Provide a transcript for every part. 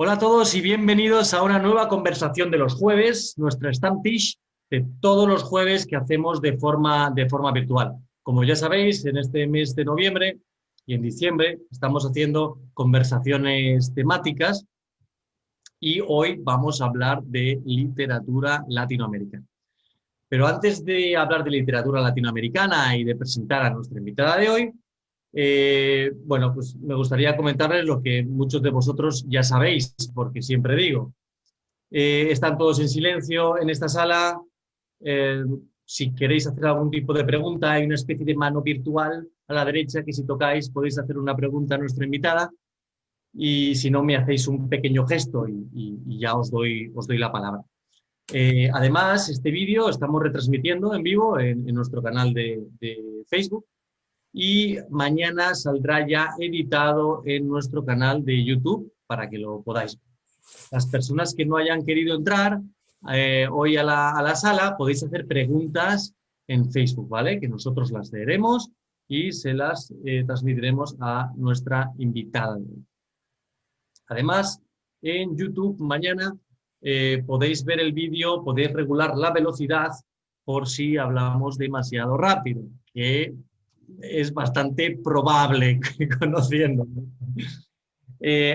Hola a todos y bienvenidos a una nueva conversación de los jueves, nuestra Stammtisch de todos los jueves que hacemos de forma virtual. Como ya sabéis, en este mes de noviembre y en diciembre estamos haciendo conversaciones temáticas y hoy vamos a hablar de literatura latinoamericana. Pero antes de hablar de literatura latinoamericana y de presentar a nuestra invitada de hoy, bueno, pues me gustaría comentarles lo que muchos de vosotros ya sabéis, porque siempre digo, están todos en silencio en esta sala. Eh, si queréis hacer algún tipo de pregunta, hay una especie de mano virtual a la derecha que si tocáis podéis hacer una pregunta a nuestra invitada y si no me hacéis un pequeño gesto y ya os doy la palabra. Además, este vídeo estamos retransmitiendo en vivo en nuestro canal de Facebook y mañana saldrá ya editado en nuestro canal de YouTube para que lo podáis ver. Las personas que no hayan querido entrar hoy a la sala podéis hacer preguntas en Facebook, ¿vale? Que nosotros las leeremos y se las transmitiremos a nuestra invitada. Además, en YouTube mañana podéis ver el vídeo, podéis regular la velocidad por si hablamos demasiado rápido, que es bastante probable conociendo.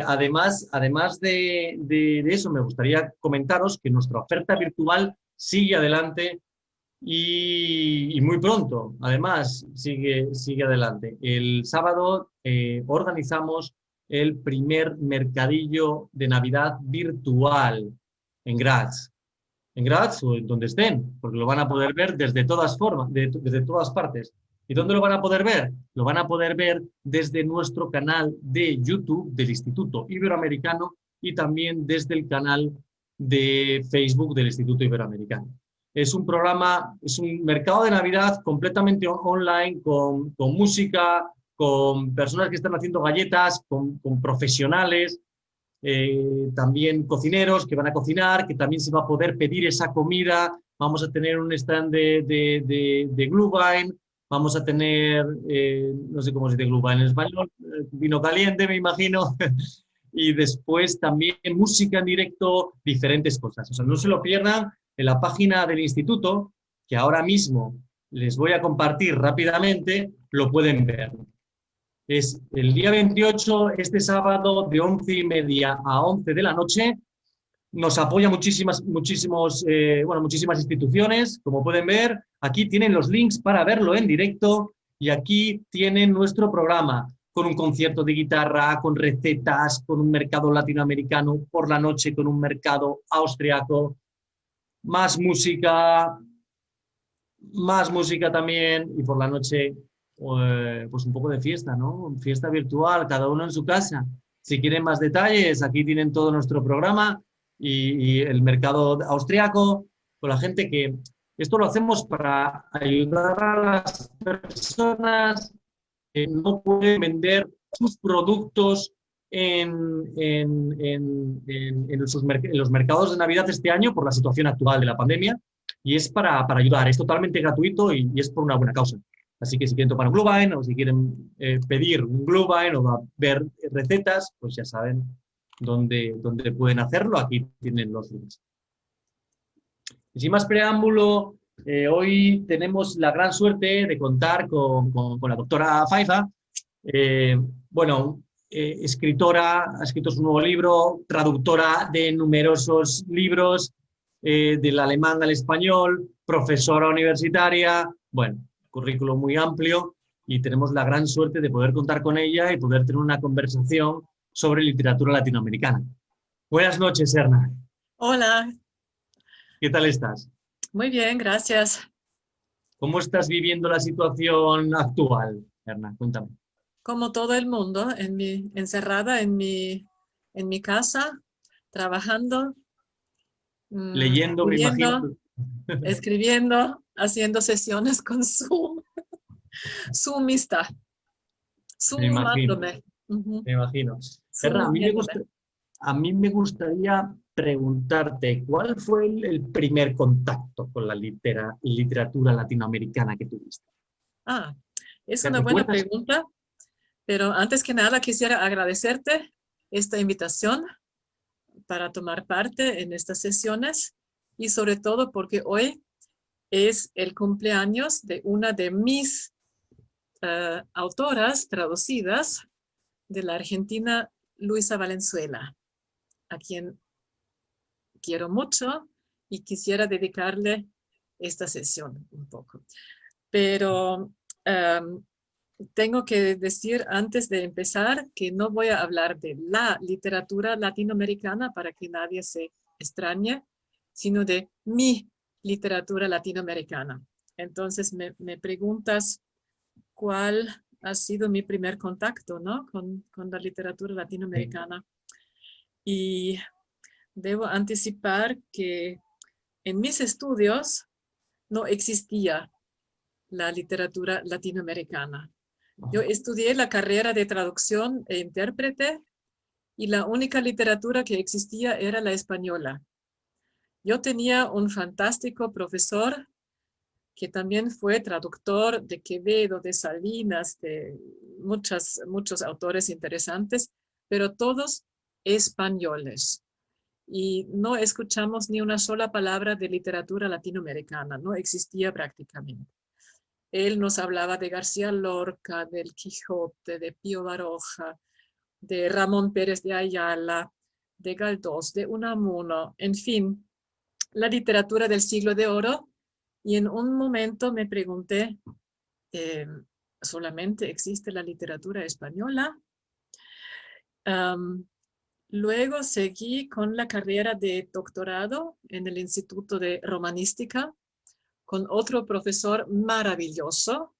Además de eso, me gustaría comentaros que nuestra oferta virtual sigue adelante y muy pronto, además, sigue adelante. El sábado organizamos el primer mercadillo de Navidad virtual en Graz. En Graz o en donde estén, porque lo van a poder ver desde todas formas, desde todas partes. ¿Y dónde lo van a poder ver? Lo van a poder ver desde nuestro canal de YouTube del Instituto Iberoamericano y también desde el canal de Facebook del Instituto Iberoamericano. Es un programa, es un mercado de Navidad completamente online, con música, con personas que están haciendo galletas, con profesionales, también cocineros que van a cocinar, que también se va a poder pedir esa comida. Vamos a tener un stand de Glühwein, vamos a tener, no sé cómo se dice Glühwein en español, vino caliente, me imagino, y después también música en directo, diferentes cosas. O sea, no se lo pierdan en la página del instituto, que ahora mismo les voy a compartir rápidamente, lo pueden ver. Es el día 28, este sábado, de 11:30 a 11 de la noche. Nos apoyan muchísimas instituciones, como pueden ver. Aquí tienen los links para verlo en directo y aquí tienen nuestro programa con un concierto de guitarra, con recetas, con un mercado latinoamericano por la noche, con un mercado austriaco, más música también y por la noche pues un poco de fiesta, ¿no? Fiesta virtual, cada uno en su casa. Si quieren más detalles, aquí tienen todo nuestro programa y el mercado austriaco, con la gente que... Esto lo hacemos para ayudar a las personas que no pueden vender sus productos en los mercados de Navidad este año por la situación actual de la pandemia y es para ayudar. Es totalmente gratuito y es por una buena causa. Así que si quieren tomar un Glühwein o si quieren pedir un Glühwein o ver recetas, pues ya saben dónde pueden hacerlo. Aquí tienen los links. Y sin más preámbulo, hoy tenemos la gran suerte de contar con la doctora Faiza. Escritora, ha escrito su nuevo libro, traductora de numerosos libros, del alemán al español, profesora universitaria, bueno, currículo muy amplio y tenemos la gran suerte de poder contar con ella y poder tener una conversación sobre literatura latinoamericana. Buenas noches, Erna. Hola. ¿Qué tal estás? Muy bien, gracias. ¿Cómo estás viviendo la situación actual, Erna? Cuéntame. Como todo el mundo, encerrada en mi casa, trabajando, Leyendo, me imagino. escribiendo, haciendo sesiones con Zoom. Zoomista. Zoomándome. Me imagino. Erna, a mí me gustaría preguntarte, ¿cuál fue el primer contacto con la literatura latinoamericana que tuviste? Es una buena pregunta, pero antes que nada quisiera agradecerte esta invitación para tomar parte en estas sesiones y sobre todo porque hoy es el cumpleaños de una de mis autoras traducidas de la Argentina, Luisa Valenzuela, a quien quiero mucho y quisiera dedicarle esta sesión un poco. Pero tengo que decir antes de empezar que no voy a hablar de la literatura latinoamericana para que nadie se extrañe, sino de mi literatura latinoamericana. Entonces me preguntas cuál ha sido mi primer contacto, ¿no? con la literatura latinoamericana. Y debo anticipar que en mis estudios no existía la literatura latinoamericana. Yo estudié la carrera de traducción e intérprete y la única literatura que existía era la española. Yo tenía un fantástico profesor que también fue traductor de Quevedo, de Salinas, de muchos autores interesantes, pero todos españoles. Y no escuchamos ni una sola palabra de literatura latinoamericana, no existía prácticamente. Él nos hablaba de García Lorca, del Quijote, de Pío Baroja, de Ramón Pérez de Ayala, de Galdós, de Unamuno, en fin, la literatura del siglo de oro. Y en un momento me pregunté, ¿solamente existe la literatura española? Luego seguí con la carrera de doctorado en el Instituto de Romanística con otro profesor maravilloso,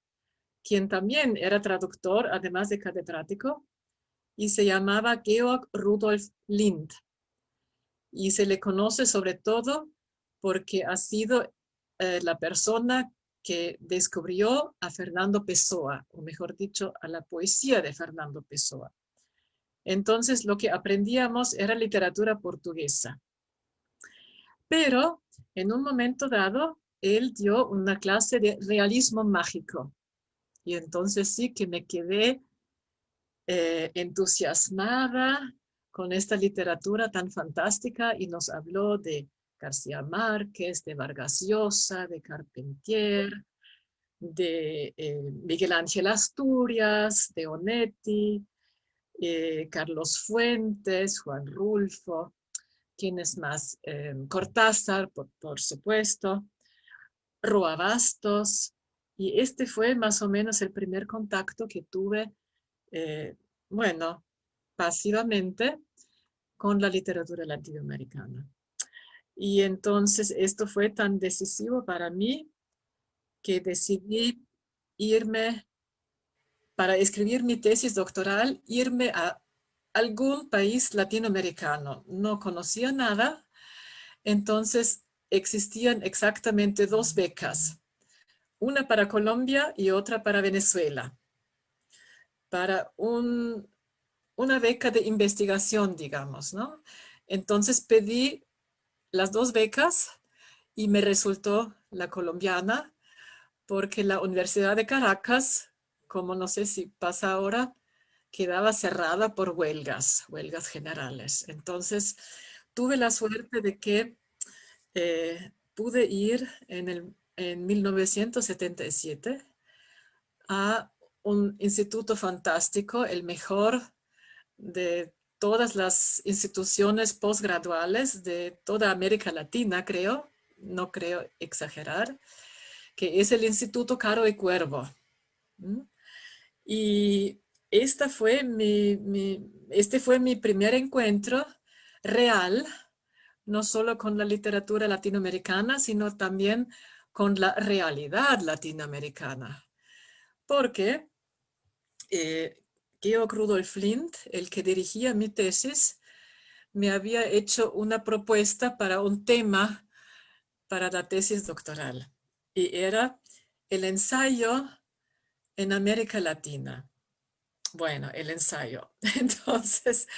quien también era traductor, además de catedrático, y se llamaba Georg Rudolf Lind. Y se le conoce sobre todo porque ha sido la persona que descubrió a Fernando Pessoa, o mejor dicho, a la poesía de Fernando Pessoa. Entonces, lo que aprendíamos era literatura portuguesa. Pero, en un momento dado, él dio una clase de realismo mágico. Y entonces sí que me quedé entusiasmada con esta literatura tan fantástica y nos habló de García Márquez, de Vargas Llosa, de Carpentier, de Miguel Ángel Asturias, de Onetti, Carlos Fuentes, Juan Rulfo, ¿quiénes más? Cortázar, por supuesto, Roa Bastos, y este fue más o menos el primer contacto que tuve, bueno, pasivamente con la literatura latinoamericana. Y entonces esto fue tan decisivo para mí que decidí irme, para escribir mi tesis doctoral, irme a algún país latinoamericano. No conocía nada, entonces existían exactamente 2 becas, una para Colombia y otra para Venezuela, para una beca de investigación, digamos, ¿no? Entonces pedí las 2 becas y me resultó la colombiana, porque la Universidad de Caracas, como no sé si pasa ahora, quedaba cerrada por huelgas generales. Entonces, tuve la suerte de que pude ir en 1977 a un instituto fantástico, el mejor de todas las instituciones postgraduales de toda América Latina, creo, no creo exagerar, que es el Instituto Caro y Cuervo. Y este fue mi primer encuentro real, no solo con la literatura latinoamericana, sino también con la realidad latinoamericana. Porque Georg Rudolf Lind, el que dirigía mi tesis, me había hecho una propuesta para un tema para la tesis doctoral. Y era el ensayo en América Latina. Bueno, el ensayo. Entonces,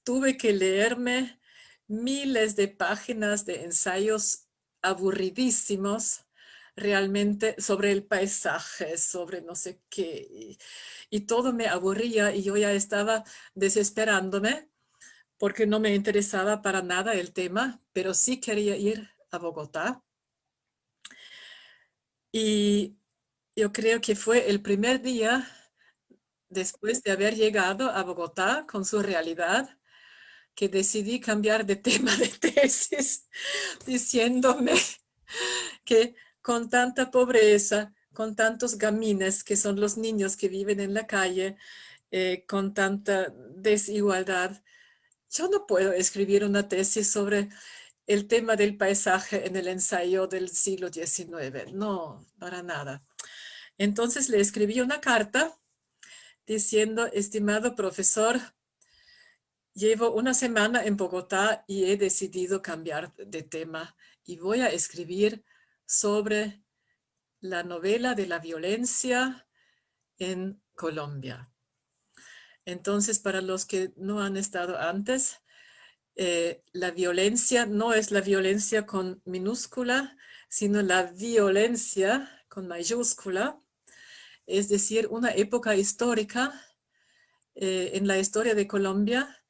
tuve que leerme miles de páginas de ensayos aburridísimos, realmente sobre el paisaje, sobre no sé qué. Y todo me aburría y yo ya estaba desesperándome porque no me interesaba para nada el tema, pero sí quería ir a Bogotá. Y yo creo que fue el primer día después de haber llegado a Bogotá con su realidad que decidí cambiar de tema de tesis, diciéndome que con tanta pobreza, con tantos gamines, que son los niños que viven en la calle, con tanta desigualdad, yo no puedo escribir una tesis sobre el tema del paisaje en el ensayo del siglo XIX. No, para nada. Entonces le escribí una carta diciendo, estimado profesor, llevo una semana en Bogotá y he decidido cambiar de tema y voy a escribir sobre la novela de la violencia en Colombia. Entonces, para los que no han estado antes, la violencia no es la violencia con minúscula, sino la violencia con mayúscula, es decir, una época histórica en la historia de Colombia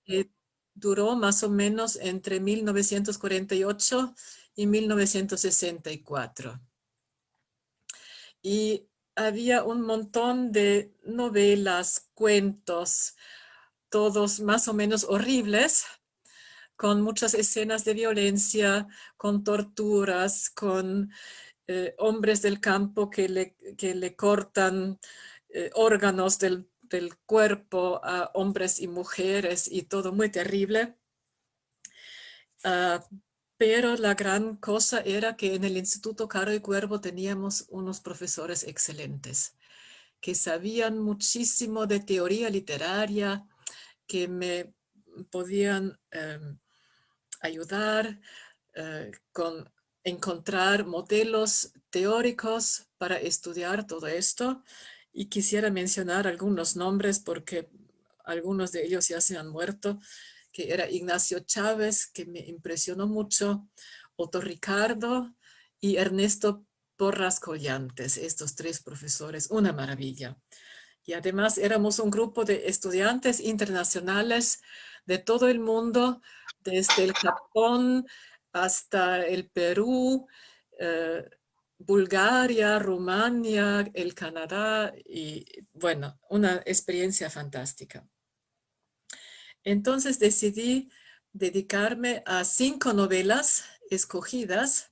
que duró más o menos entre 1948 y 1964. Y había un montón de novelas, cuentos, todos más o menos horribles, con muchas escenas de violencia, con torturas, con hombres del campo que le cortan órganos del cuerpo a hombres y mujeres y todo muy terrible. Pero la gran cosa era que en el Instituto Caro y Cuervo teníamos unos profesores excelentes que sabían muchísimo de teoría literaria, que me podían ayudar con encontrar modelos teóricos para estudiar todo esto. Y quisiera mencionar algunos nombres porque algunos de ellos ya se han muerto, que era Ignacio Chávez, que me impresionó mucho, Otto Ricardo y Ernesto Porras Collantes, estos tres profesores, una maravilla. Y además éramos un grupo de estudiantes internacionales de todo el mundo, desde el Japón hasta el Perú, Bulgaria, Rumania, el Canadá y bueno, una experiencia fantástica. Entonces decidí dedicarme a 5 novelas escogidas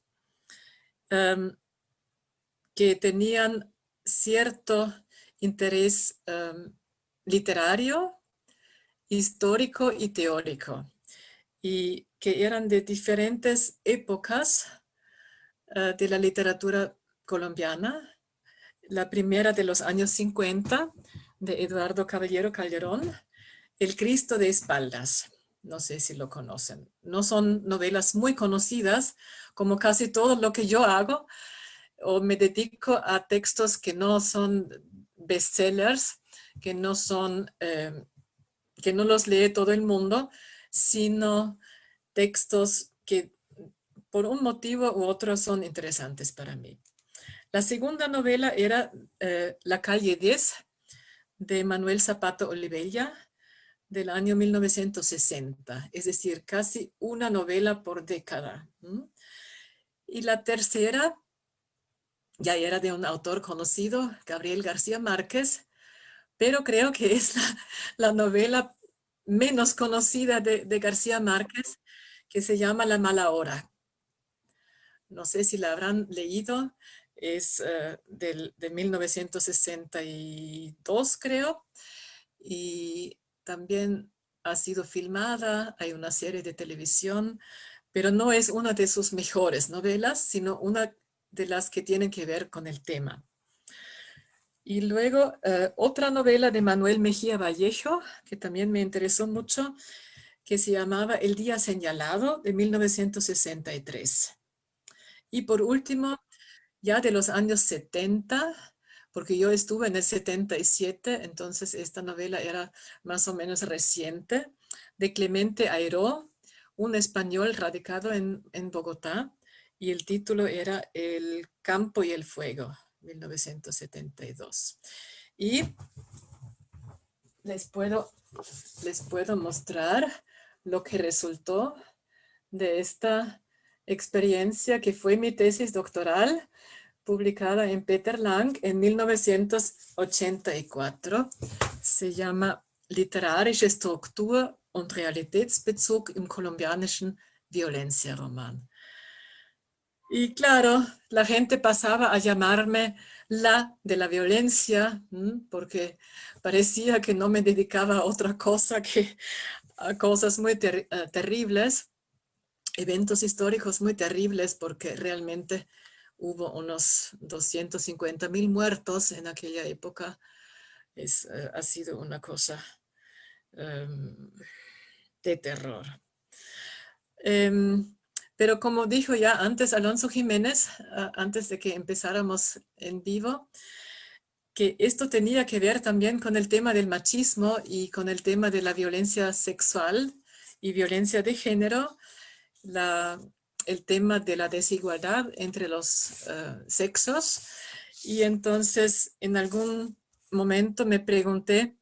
que tenían cierto interés literario, histórico y teórico, y que eran de diferentes épocas de la literatura colombiana. La primera de los años 50, de Eduardo Caballero Calderón, El Cristo de espaldas. No sé si lo conocen. No son novelas muy conocidas, como casi todo lo que yo hago, o me dedico a textos que no son bestsellers, que no son, que no los lee todo el mundo, sino textos que por un motivo u otro son interesantes para mí. La segunda novela era La calle 10 de Manuel Zapata Olivella del año 1960, es decir, casi una novela por década. Y la tercera ya era de un autor conocido, Gabriel García Márquez, pero creo que es la novela menos conocida de García Márquez, que se llama La mala hora. No sé si la habrán leído, es de 1962, creo, y también ha sido filmada, hay una serie de televisión, pero no es una de sus mejores novelas, sino una de las que tienen que ver con el tema. Y luego otra novela de Manuel Mejía Vallejo, que también me interesó mucho, que se llamaba El día señalado, de 1963. Y por último, ya de los años 70, porque yo estuve en el 77, entonces esta novela era más o menos reciente, de Clemente Airó, un español radicado en Bogotá, y el título era El campo y el fuego, 1972. Y les puedo mostrar lo que resultó de esta experiencia que fue mi tesis doctoral, publicada en Peter Lang en 1984. Se llama Literarische Struktur und Realitätsbezug im kolumbianischen Violencia-Roman. Y claro, la gente pasaba a llamarme la de la violencia, porque parecía que no me dedicaba a otra cosa que a cosas muy terribles, eventos históricos muy terribles, porque realmente hubo unos 250,000 muertos en aquella época. Ha sido una cosa de terror. Pero como dijo ya antes Alonso Jiménez, antes de que empezáramos en vivo, que esto tenía que ver también con el tema del machismo y con el tema de la violencia sexual y violencia de género, el tema de la desigualdad entre los sexos. Y entonces en algún momento me pregunté,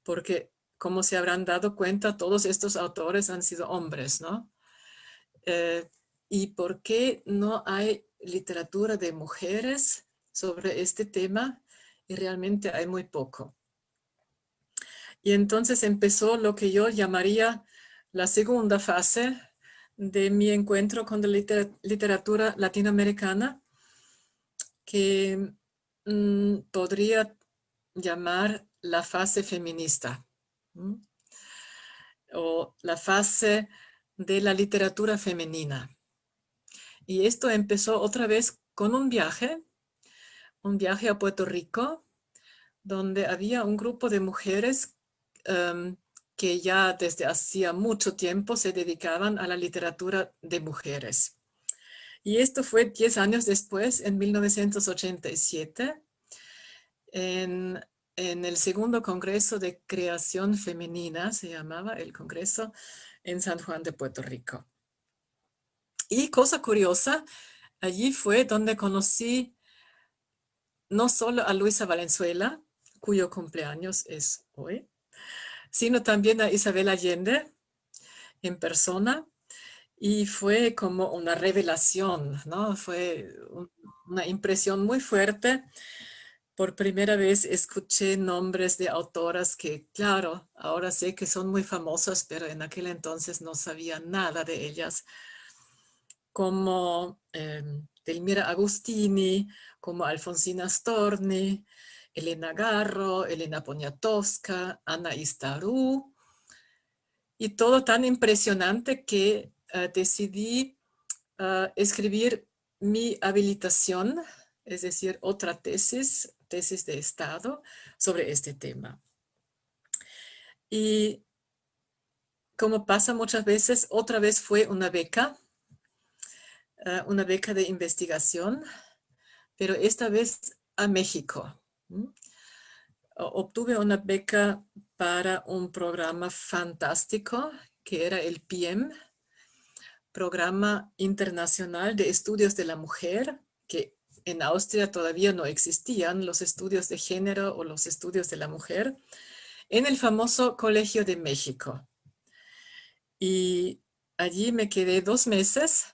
porque como se habrán dado cuenta, todos estos autores han sido hombres, ¿no? ¿Y por qué no hay literatura de mujeres sobre este tema? Y realmente hay muy poco. Y entonces empezó lo que yo llamaría la segunda fase de mi encuentro con la literatura latinoamericana, que podría llamar la fase feminista, o la fase de la literatura femenina. Y esto empezó otra vez con un viaje a Puerto Rico, donde había un grupo de mujeres que ya desde hacía mucho tiempo se dedicaban a la literatura de mujeres. Y esto fue 10 años después, en 1987, en el segundo Congreso de Creación Femenina, se llamaba el Congreso, en San Juan de Puerto Rico. Y cosa curiosa, allí fue donde conocí no solo a Luisa Valenzuela, cuyo cumpleaños es hoy, sino también a Isabel Allende en persona. Y fue como una revelación, ¿no? Fue una impresión muy fuerte. Por primera vez escuché nombres de autoras que, claro, ahora sé que son muy famosas, pero en aquel entonces no sabía nada de ellas, como Delmira Agustini, como Alfonsina Storni, Elena Garro, Elena Poniatowska, Ana Istarú, y todo tan impresionante que decidí escribir mi habilitación, es decir, otra tesis de Estado sobre este tema. Y como pasa muchas veces, otra vez fue una beca de investigación, pero esta vez a México. Obtuve una beca para un programa fantástico que era el PIEM, Programa Internacional de Estudios de la Mujer, que en Austria todavía no existían los estudios de género o los estudios de la mujer, en el famoso Colegio de México. Y allí me quedé 2 meses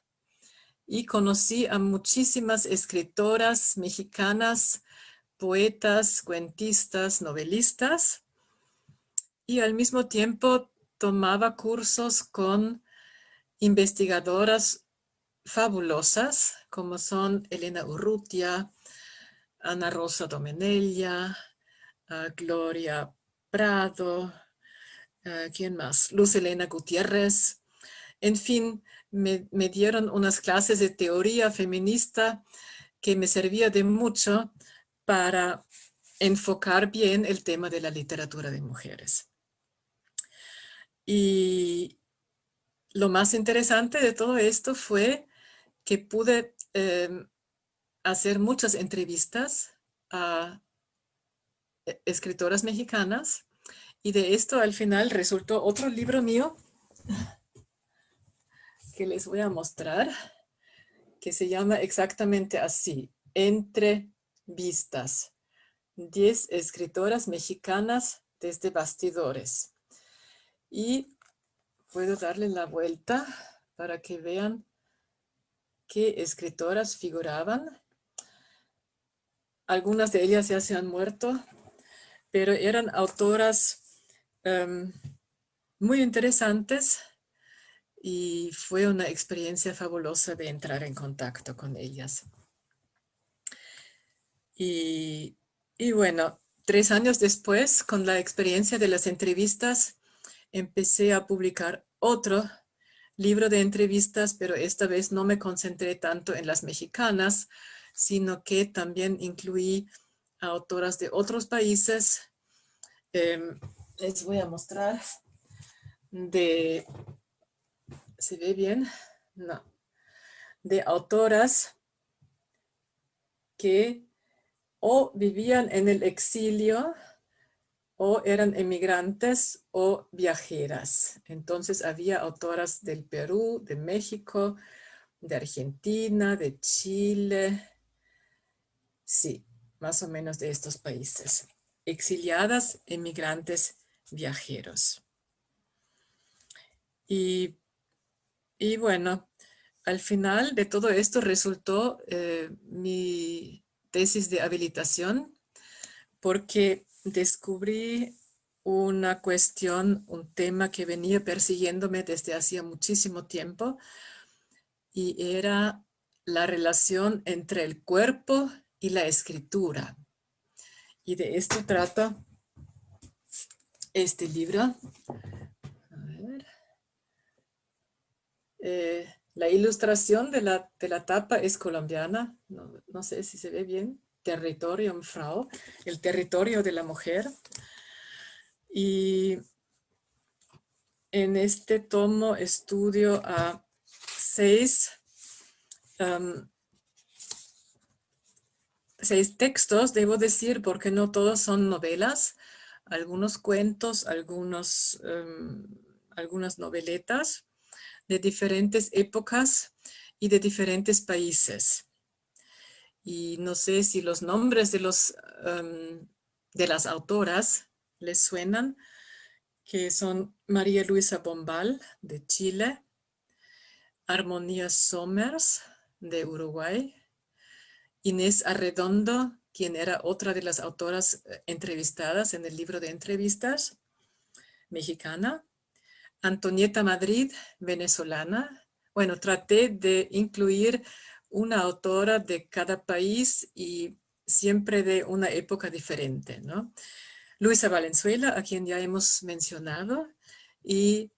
y conocí a muchísimas escritoras mexicanas, poetas, cuentistas, novelistas, y al mismo tiempo tomaba cursos con investigadoras fabulosas, como son Elena Urrutia, Ana Rosa Domenella, Gloria Prado, ¿quién más? Luz Helena Gutiérrez. En fin, me dieron unas clases de teoría feminista que me servía de mucho para enfocar bien el tema de la literatura de mujeres. Y lo más interesante de todo esto fue que pude hacer muchas entrevistas a escritoras mexicanas, y de esto al final resultó otro libro mío que les voy a mostrar, que se llama exactamente así: Entrevistas, 10 escritoras mexicanas desde bastidores. Y puedo darle la vuelta para que vean qué escritoras figuraban. Algunas de ellas ya se han muerto, pero eran autoras muy interesantes y fue una experiencia fabulosa de entrar en contacto con ellas. Y bueno, 3 años después, con la experiencia de las entrevistas, empecé a publicar otro libro de entrevistas, pero esta vez no me concentré tanto en las mexicanas, sino que también incluí a autoras de otros países. Les voy a mostrar ¿se ve bien? No. De autoras que o vivían en el exilio o eran emigrantes o viajeras. Entonces había autoras del Perú, de México, de Argentina, de Chile. Sí, más o menos de estos países. Exiliadas, emigrantes, viajeros. Y bueno, al final de todo esto resultó mi tesis de habilitación, porque descubrí una cuestión, un tema que venía persiguiéndome desde hacía muchísimo tiempo, y era la relación entre el cuerpo y la escritura. Y de esto trata este libro. A ver. La ilustración de la tapa es colombiana, no sé si se ve bien, Territorium Frau, el territorio de la mujer. Y en este tomo estudio a 6 textos, debo decir, porque no todos son novelas, algunos cuentos, algunas noveletas de diferentes épocas y de diferentes países. Y no sé si los nombres de las autoras les suenan, que son María Luisa Bombal, de Chile, Armonía Somers, de Uruguay, Inés Arredondo, quien era otra de las autoras entrevistadas en el libro de entrevistas, mexicana, Antonieta Madrid, venezolana. Bueno, traté de incluir una autora de cada país y siempre de una época diferente, ¿no? Luisa Valenzuela, a quien ya hemos mencionado, y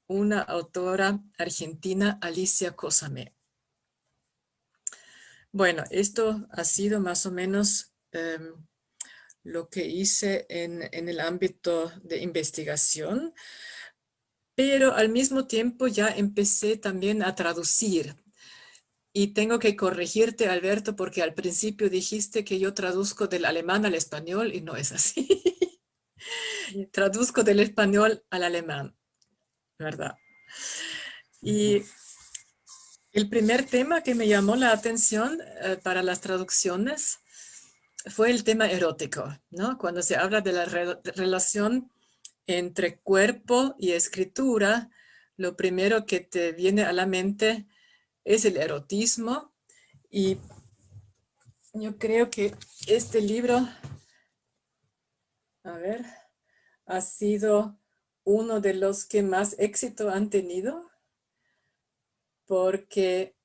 una autora argentina, Alicia Cosamé. Bueno, esto ha sido más o menos lo que hice en el ámbito de investigación, pero al mismo tiempo ya empecé también a traducir. Y tengo que corregirte, Alberto, porque al principio dijiste que yo traduzco del alemán al español y no es así. Traduzco del español al alemán, ¿verdad? Y el primer tema que me llamó la atención para las traducciones fue el tema erótico, ¿no? Cuando se habla de la relación entre cuerpo y escritura, lo primero que te viene a la mente es el erotismo, y yo creo que este libro, a ver, ha sido uno de los que más éxito han tenido, porque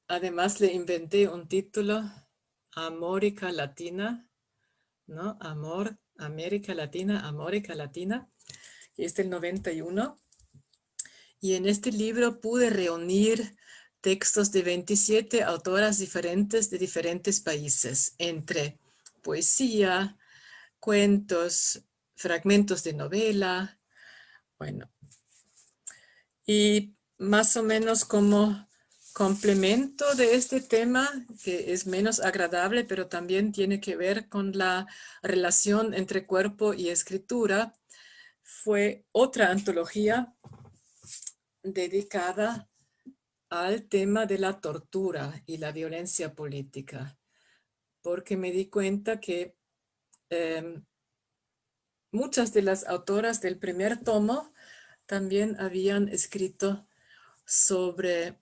además le inventé un título, Amórica Latina, ¿no? Amor, América Latina, Amórica Latina, que es del 91. Y en este libro pude reunir textos de 27 autoras diferentes de diferentes países, entre poesía, cuentos, fragmentos de novela, bueno. Y más o menos como complemento de este tema, que es menos agradable, pero también tiene que ver con la relación entre cuerpo y escritura, fue otra antología dedicada al tema de la tortura y la violencia política, porque me di cuenta que muchas de las autoras del primer tomo también habían escrito sobre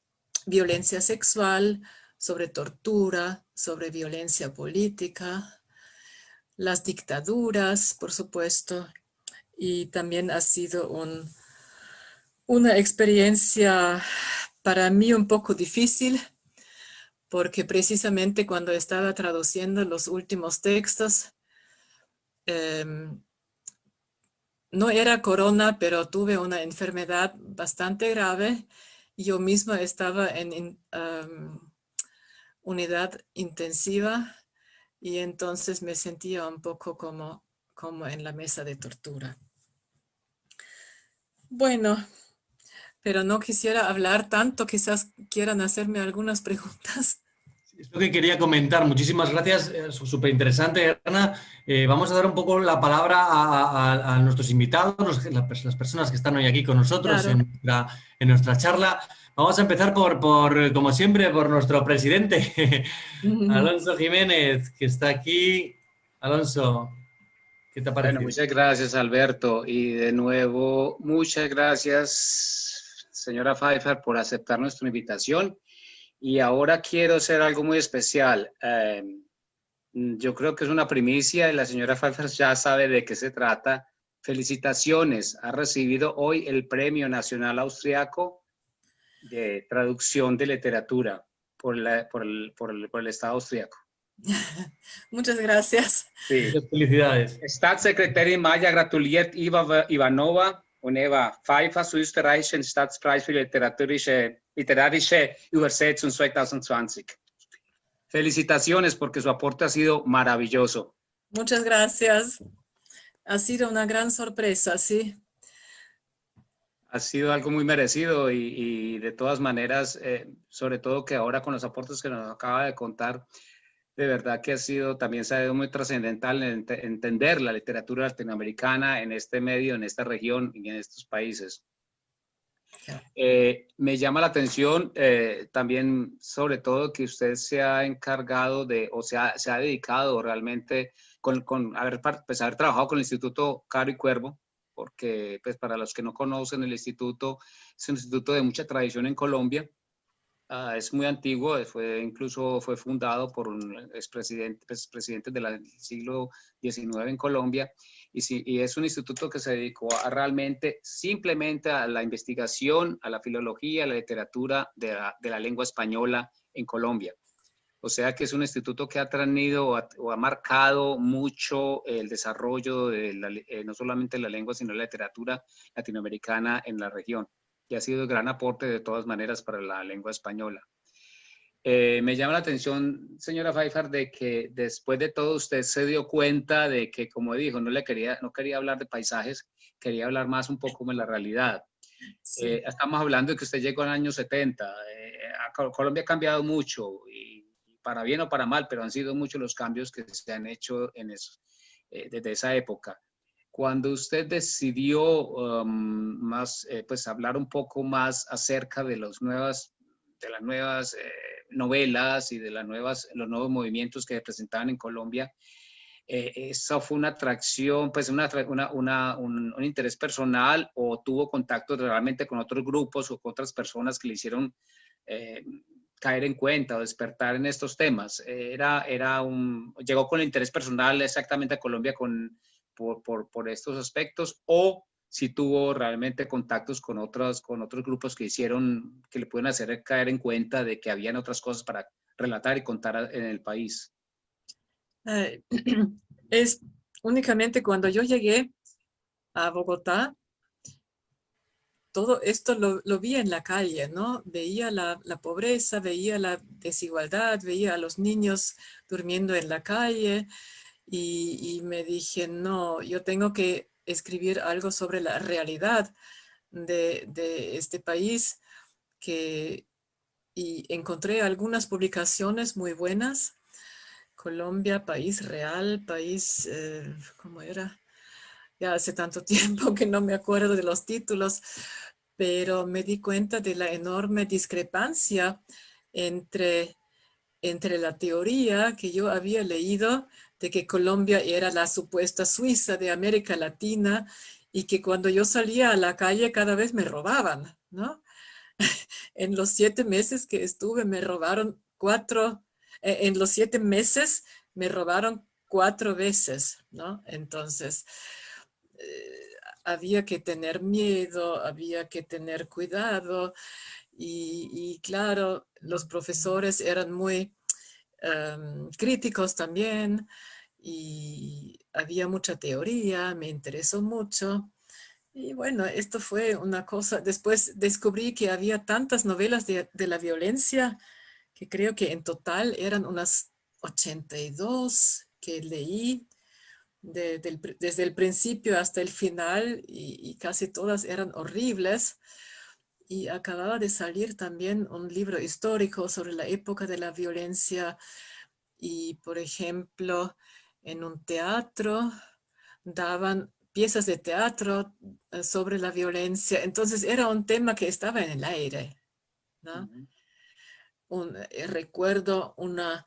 violencia sexual, sobre tortura, sobre violencia política, las dictaduras, por supuesto, y también ha sido una experiencia para mí un poco difícil, porque precisamente cuando estaba traduciendo los últimos textos, no era corona, pero tuve una enfermedad bastante grave. Yo misma estaba en unidad intensiva y entonces me sentía un poco como en la mesa de tortura. Bueno, pero no quisiera hablar tanto, quizás quieran hacerme algunas preguntas. Es lo que quería comentar. Muchísimas gracias. Súper interesante, Ana. Vamos a dar un poco la palabra a nuestros invitados, las personas que están hoy aquí con nosotros Claro. en nuestra charla. Vamos a empezar como siempre, por nuestro presidente, Alonso Jiménez, que está aquí. Alonso, ¿qué te ha Bueno, parecido? muchas gracias, Alberto. Y de nuevo, muchas gracias, señora Pfeiffer, por aceptar nuestra invitación. Y ahora quiero hacer algo muy especial. Yo creo que es una primicia y la señora Pfeiffer ya sabe de qué se trata. Felicitaciones. Ha recibido hoy el Premio Nacional Austriaco de Traducción de Literatura por el Estado austriaco. Muchas gracias. Sí. Muchas felicidades. Staatssekretärin Maja gratuliert Ivanova und Eva Pfeiffer zu österreichischen Staatspreis für literarische Übersetzung 2020. Felicitaciones porque su aporte ha sido maravilloso. Muchas gracias. Ha sido una gran sorpresa, sí. Ha sido algo muy merecido y de todas maneras, sobre todo que ahora con los aportes que nos acaba de contar, de verdad que también se ha sido muy trascendental en entender la literatura latinoamericana en este medio, en esta región y en estos países. Me llama la atención también, sobre todo, que usted se ha encargado se ha dedicado realmente haber trabajado con el Instituto Caro y Cuervo, porque pues, para los que no conocen, el instituto es un instituto de mucha tradición en Colombia. Es muy antiguo, incluso fue fundado por un expresidente del siglo XIX en Colombia, y es un instituto que se dedicó realmente simplemente a la investigación, a la filología, a la literatura de la lengua española en Colombia. O sea que es un instituto que ha tenido o ha marcado mucho el desarrollo de no solamente la lengua, sino la literatura latinoamericana en la región. Y ha sido de gran aporte de todas maneras para la lengua española. Me llama la atención, señora Pfeiffer, de que después de todo usted se dio cuenta de que, como dijo, no quería hablar de paisajes, quería hablar más un poco de la realidad. Sí. Estamos hablando de que usted llegó en el año 70. Colombia ha cambiado mucho, y para bien o para mal, pero han sido muchos los cambios que se han hecho desde esa época. Cuando usted decidió pues hablar un poco más acerca de las nuevas novelas y de los nuevos movimientos que se presentaban en Colombia, ¿eso fue una atracción, pues un interés personal, o tuvo contacto realmente con otros grupos o con otras personas que le hicieron caer en cuenta o despertar en estos temas? ¿Llegó con el interés personal exactamente a Colombia por estos aspectos, o si tuvo realmente contactos con otros grupos que le pueden hacer caer en cuenta de que habían otras cosas para relatar y contar en el país? Es únicamente cuando yo llegué a Bogotá, todo esto lo vi en la calle, ¿no? Veía la pobreza, veía la desigualdad, veía a los niños durmiendo en la calle, y me dije, no, yo tengo que escribir algo sobre la realidad de este país, y encontré algunas publicaciones muy buenas. Colombia, país real, país, ¿cómo era? Ya hace tanto tiempo que no me acuerdo de los títulos, pero me di cuenta de la enorme discrepancia entre la teoría que yo había leído de que Colombia era la supuesta Suiza de América Latina, y que cuando yo salía a la calle cada vez me robaban, ¿no? En los 7 meses que estuve me robaron en los 7 meses me robaron 4 veces, ¿no? Entonces, había que tener miedo, había que tener cuidado y claro, los profesores eran muy críticos también y había mucha teoría, me interesó mucho. Y bueno, esto fue una cosa. Después descubrí que había tantas novelas de la violencia que creo que en total eran unas 82 que leí desde el principio hasta el final y casi todas eran horribles. Y acababa de salir también un libro histórico sobre la época de la violencia y, por ejemplo, en un teatro daban piezas de teatro sobre la violencia. Entonces era un tema que estaba en el aire, ¿no? Recuerdo una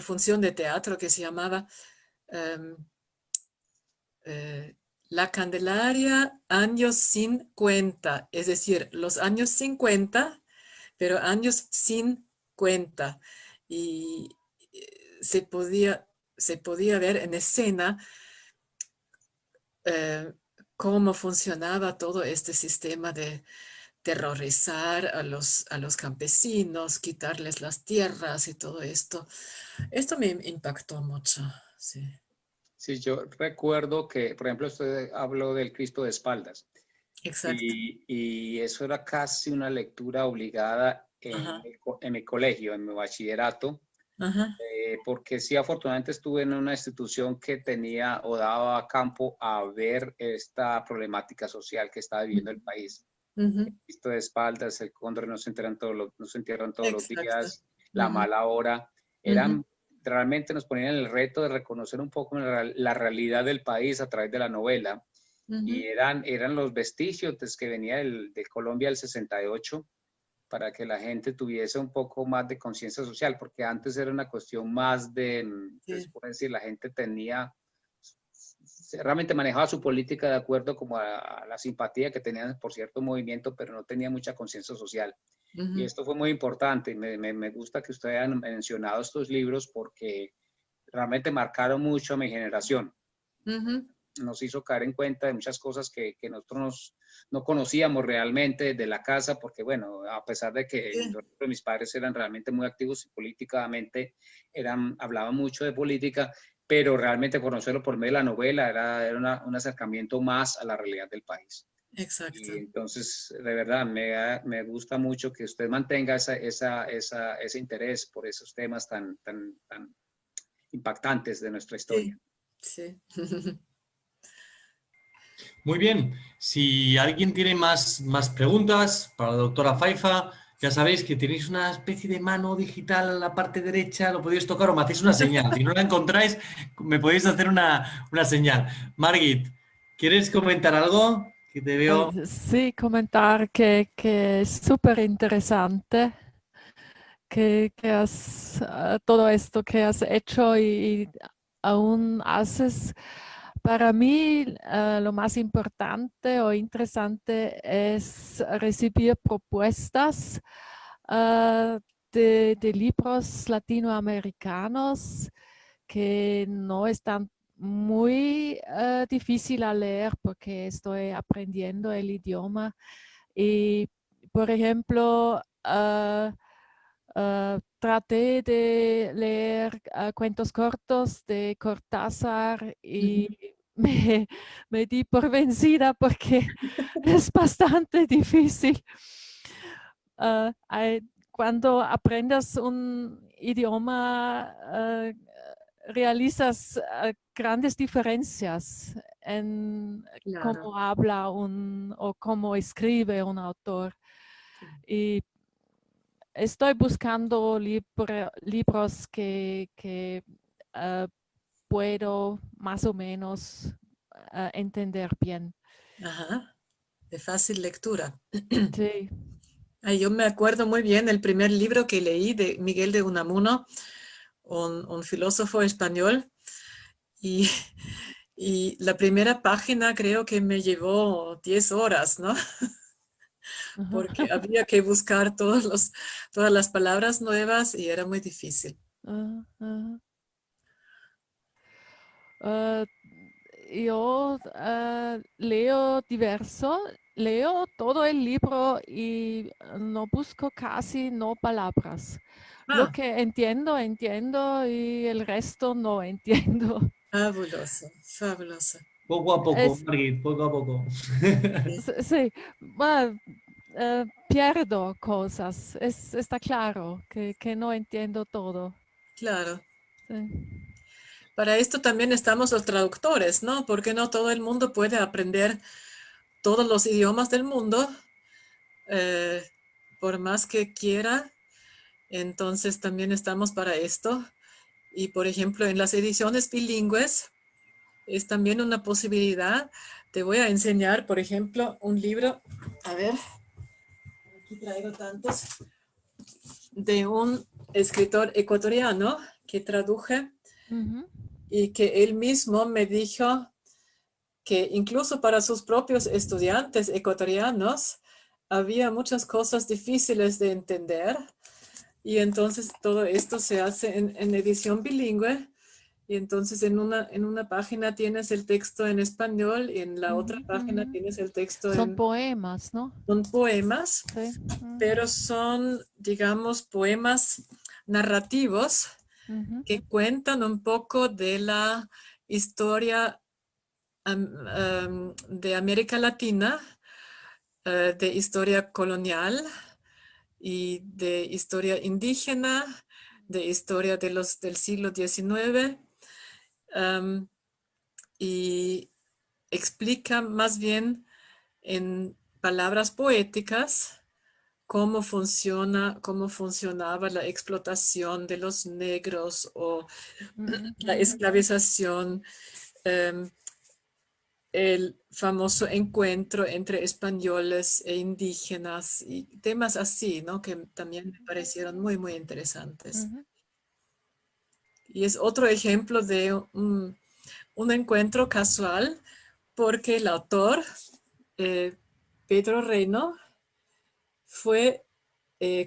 función de teatro que se llamaba em, La Candelaria años 50, es decir, los años 50, pero años sin cuenta. Y se podía ver en escena cómo funcionaba todo este sistema de terrorizar a los campesinos, quitarles las tierras y todo esto. Esto me impactó mucho, sí. Sí, yo recuerdo que, por ejemplo, usted habló del Cristo de espaldas Exacto. y eso era casi una lectura obligada Ajá, en mi colegio, en mi bachillerato, ajá, porque sí, afortunadamente estuve en una institución que tenía o daba campo a ver esta problemática social que estaba viviendo el país. ujú, Cristo de espaldas, el cóndor no se entierran todos los exacto. días, la Ujú, mala hora, ujú, eran realmente nos ponían el reto de reconocer un poco la realidad del país a través de la novela y ujú. eran los vestigios desde que venía de Colombia del 68 para que la gente tuviese un poco más de conciencia social, porque antes era una cuestión más de, pues, Sí, por decir, la gente tenía, realmente manejaba su política de acuerdo como a la simpatía que tenían por cierto movimiento, pero no tenía mucha conciencia social. Y ujú, esto fue muy importante. Me gusta que ustedes hayan mencionado estos libros porque realmente marcaron mucho a mi generación. ujú. Nos hizo caer en cuenta de muchas cosas que nosotros no conocíamos realmente de la casa, porque bueno, a pesar de que Sí, mis padres eran realmente muy activos políticamente, hablaban mucho de política, pero realmente conocerlo por medio de la novela era un acercamiento más a la realidad del país. exacto. Y entonces, de verdad, me gusta mucho que usted mantenga ese interés por esos temas tan impactantes de nuestra historia. Sí, sí. Muy bien, si alguien tiene más preguntas para la doctora Faifa, ya sabéis que tenéis una especie de mano digital en la parte derecha, lo podéis tocar o me hacéis una señal. Si no la encontráis, me podéis hacer una señal. Margit, ¿quieres comentar algo? Que te veo. Sí, comentar que es súper interesante que has todo esto que has hecho y aún haces. Para mí, lo más importante o interesante es recibir propuestas de libros latinoamericanos que no están muy difícil a leer porque estoy aprendiendo el idioma. Y, por ejemplo, traté de leer cuentos cortos de Cortázar y Ujú. me di por vencida porque es bastante difícil. Cuando aprendes un idioma, realizas grandes diferencias en Claro. cómo habla o cómo escribe un autor. Sí. Y estoy buscando libros que puedo más o menos entender bien. Ajá. De fácil lectura. Sí. Ay, yo me acuerdo muy bien el primer libro que leí de Miguel de Unamuno, un filósofo español, y, Y la primera página creo que me llevó 10 horas, ¿no? Ajá. Porque había que buscar todas las palabras nuevas y era muy difícil. Ajá, ajá. Eh, yo leo todo el libro y no busco casi no palabras. Lo Ah, que entiendo, entiendo y el resto no entiendo. fabuloso, fabuloso. Poco a poco, Es, Margit, poco a poco. Sí, sí, bueno, pierdo cosas, está claro que no entiendo todo. claro. Sí. Para esto también estamos los traductores, ¿no? Porque no todo el mundo puede aprender todos los idiomas del mundo, eh, por más que quiera. Entonces también estamos para esto. Y por ejemplo, en las ediciones bilingües es también una posibilidad. Te voy a enseñar, por ejemplo, un libro, a ver, aquí traigo tantos, de un escritor ecuatoriano que traduje Ujú. y que él mismo me dijo que incluso para sus propios estudiantes ecuatorianos había muchas cosas difíciles de entender y entonces todo esto se hace en edición bilingüe y entonces en una página tienes el texto en español y en la otra Ujú, página ujú. tienes el texto Son en poemas, ¿no? son poemas, Sí. pero son, digamos, poemas narrativos Ujú, que cuentan un poco de la historia de América Latina, de historia colonial y de historia indígena, de historia del siglo XIX, y explica más bien en palabras poéticas cómo funcionaba la explotación de los negros o ujú, la ujú, esclavización, em, el famoso encuentro entre españoles e indígenas y temas así, ¿no? Que también me parecieron muy, muy interesantes. ujú. Y es otro ejemplo de un encuentro casual porque el autor, eh, Pedro Reino, fue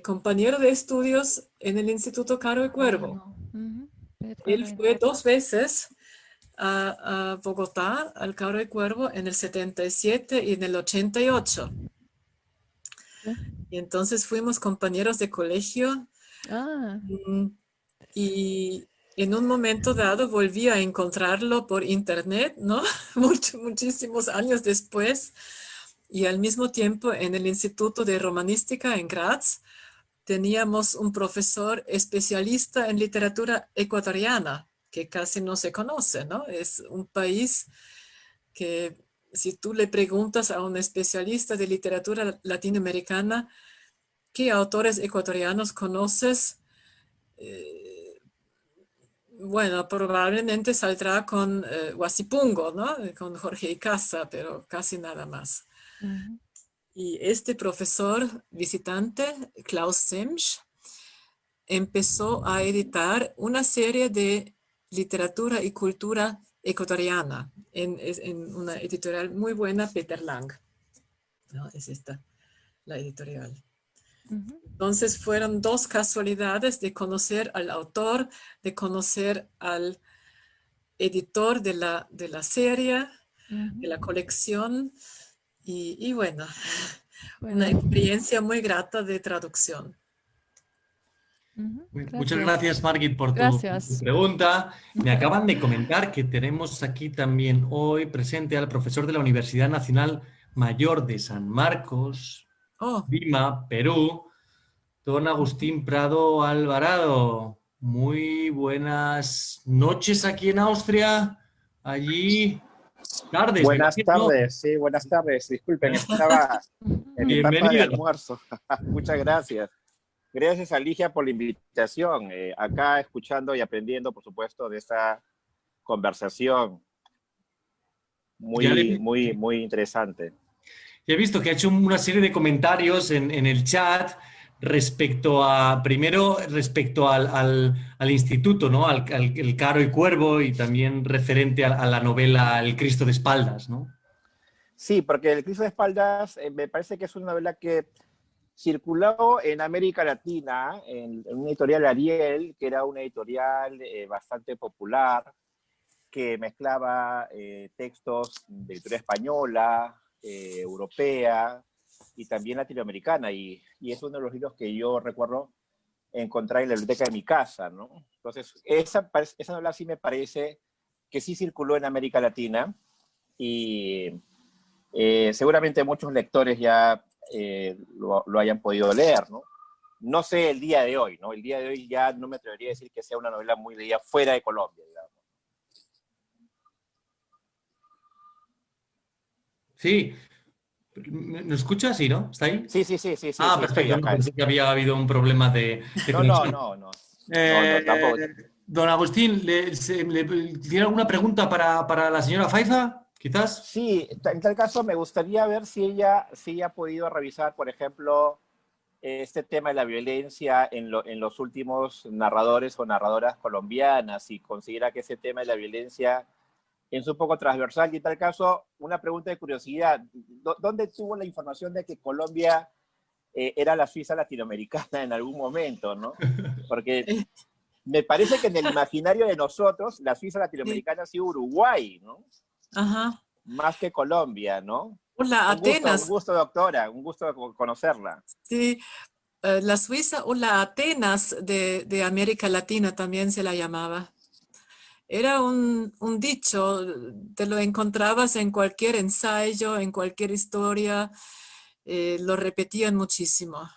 compañero de estudios en el Instituto Caro y Cuervo. Bueno, ujú. Pedro Él Reino. fue 2 veces a Bogotá, al Caro y Cuervo, en el 77 y en el 88. Sí. Y entonces fuimos compañeros de colegio Ah, mm, y en un momento dado volví a encontrarlo por internet, ¿no? Muchísimos años después. Y al mismo tiempo en el Instituto de Romanística en Graz teníamos un profesor especialista en literatura ecuatoriana, que casi no se conoce, ¿no? Es un país que si tú le preguntas a un especialista de literatura latinoamericana, ¿qué autores ecuatorianos conoces? Eh, bueno, probablemente saldrá con Huasipungo, ¿no? Con Jorge Icaza, pero casi nada más. ujú. Y este profesor visitante, Klaus Semsch, empezó a editar una serie de literatura y cultura ecuatoriana en una editorial muy buena, Peter Lang, ¿no? Es esta la editorial. Ujú, Entonces fueron dos casualidades de conocer al autor, de conocer al editor de la serie, de la ujú. colección y bueno, una Bueno, experiencia muy grata de traducción. ujú. Muchas Gracias. gracias, Margit, por tu Gracias. pregunta. Me acaban de comentar que tenemos aquí también hoy presente al profesor de la Universidad Nacional Mayor de San Marcos, Oh, Lima, Perú, don Agustín Prado Alvarado. Muy buenas noches aquí en Austria. Allí, tardes, me Buenas imagino. tardes, sí, buenas tardes. Disculpen, estaba en etapa de Bienvenido. almuerzo. Muchas gracias. Gracias a Ligia por la invitación. Acá escuchando y aprendiendo, por supuesto, de esta conversación Ya le, muy interesante. He visto que ha hecho una serie de comentarios en el chat primero respecto al instituto, ¿no? El Caro y Cuervo, y también referente a la novela El Cristo de espaldas, ¿no? Sí, porque El Cristo de espaldas me parece que es una novela que circuló en América Latina, en una editorial Ariel, que era una editorial bastante popular, que mezclaba textos de literatura española, europea y también latinoamericana, y es uno de los libros que yo recuerdo encontrar en la biblioteca de mi casa, ¿no? Entonces, esa novela sí me parece que sí circuló en América Latina, y seguramente muchos lectores ya lo hayan podido leer, ¿no? No sé el día de hoy, ¿no? El día de hoy ya no me atrevería a decir que sea una novela muy leída fuera de Colombia, digamos. Sí. ¿Me escucha? Sí, ¿no? ¿Está ahí? Sí, sí, sí, sí, sí, Ah, sí, estoy perfecto. No, acá. pensé que había habido un problema de No, no, conexión. no, no. No, no, Eh, tampoco. Don Agustín, ¿tiene alguna pregunta para la señora Faiza? Quizás. Sí, en tal caso me gustaría ver si ella ha podido revisar, por ejemplo, este tema de la violencia en los últimos narradores o narradoras colombianas, y considera que ese tema de la violencia es un poco transversal. Y en tal caso, una pregunta de curiosidad: ¿dónde tuvo la información de que Colombia era la Suiza latinoamericana en algún momento, ¿no? Porque Eh, me parece que en el imaginario de nosotros, la Suiza sí, latinoamericana ha sido Uruguay, ¿no? ajá. Más que Colombia, ¿no? Hola, Un Atenas. gusto, doctora, un gusto conocerla. Sí, la Suiza o la Atenas de América Latina también se la llamaba. Era un dicho, te lo encontrabas en cualquier ensayo, en cualquier historia, lo repetían muchísimo,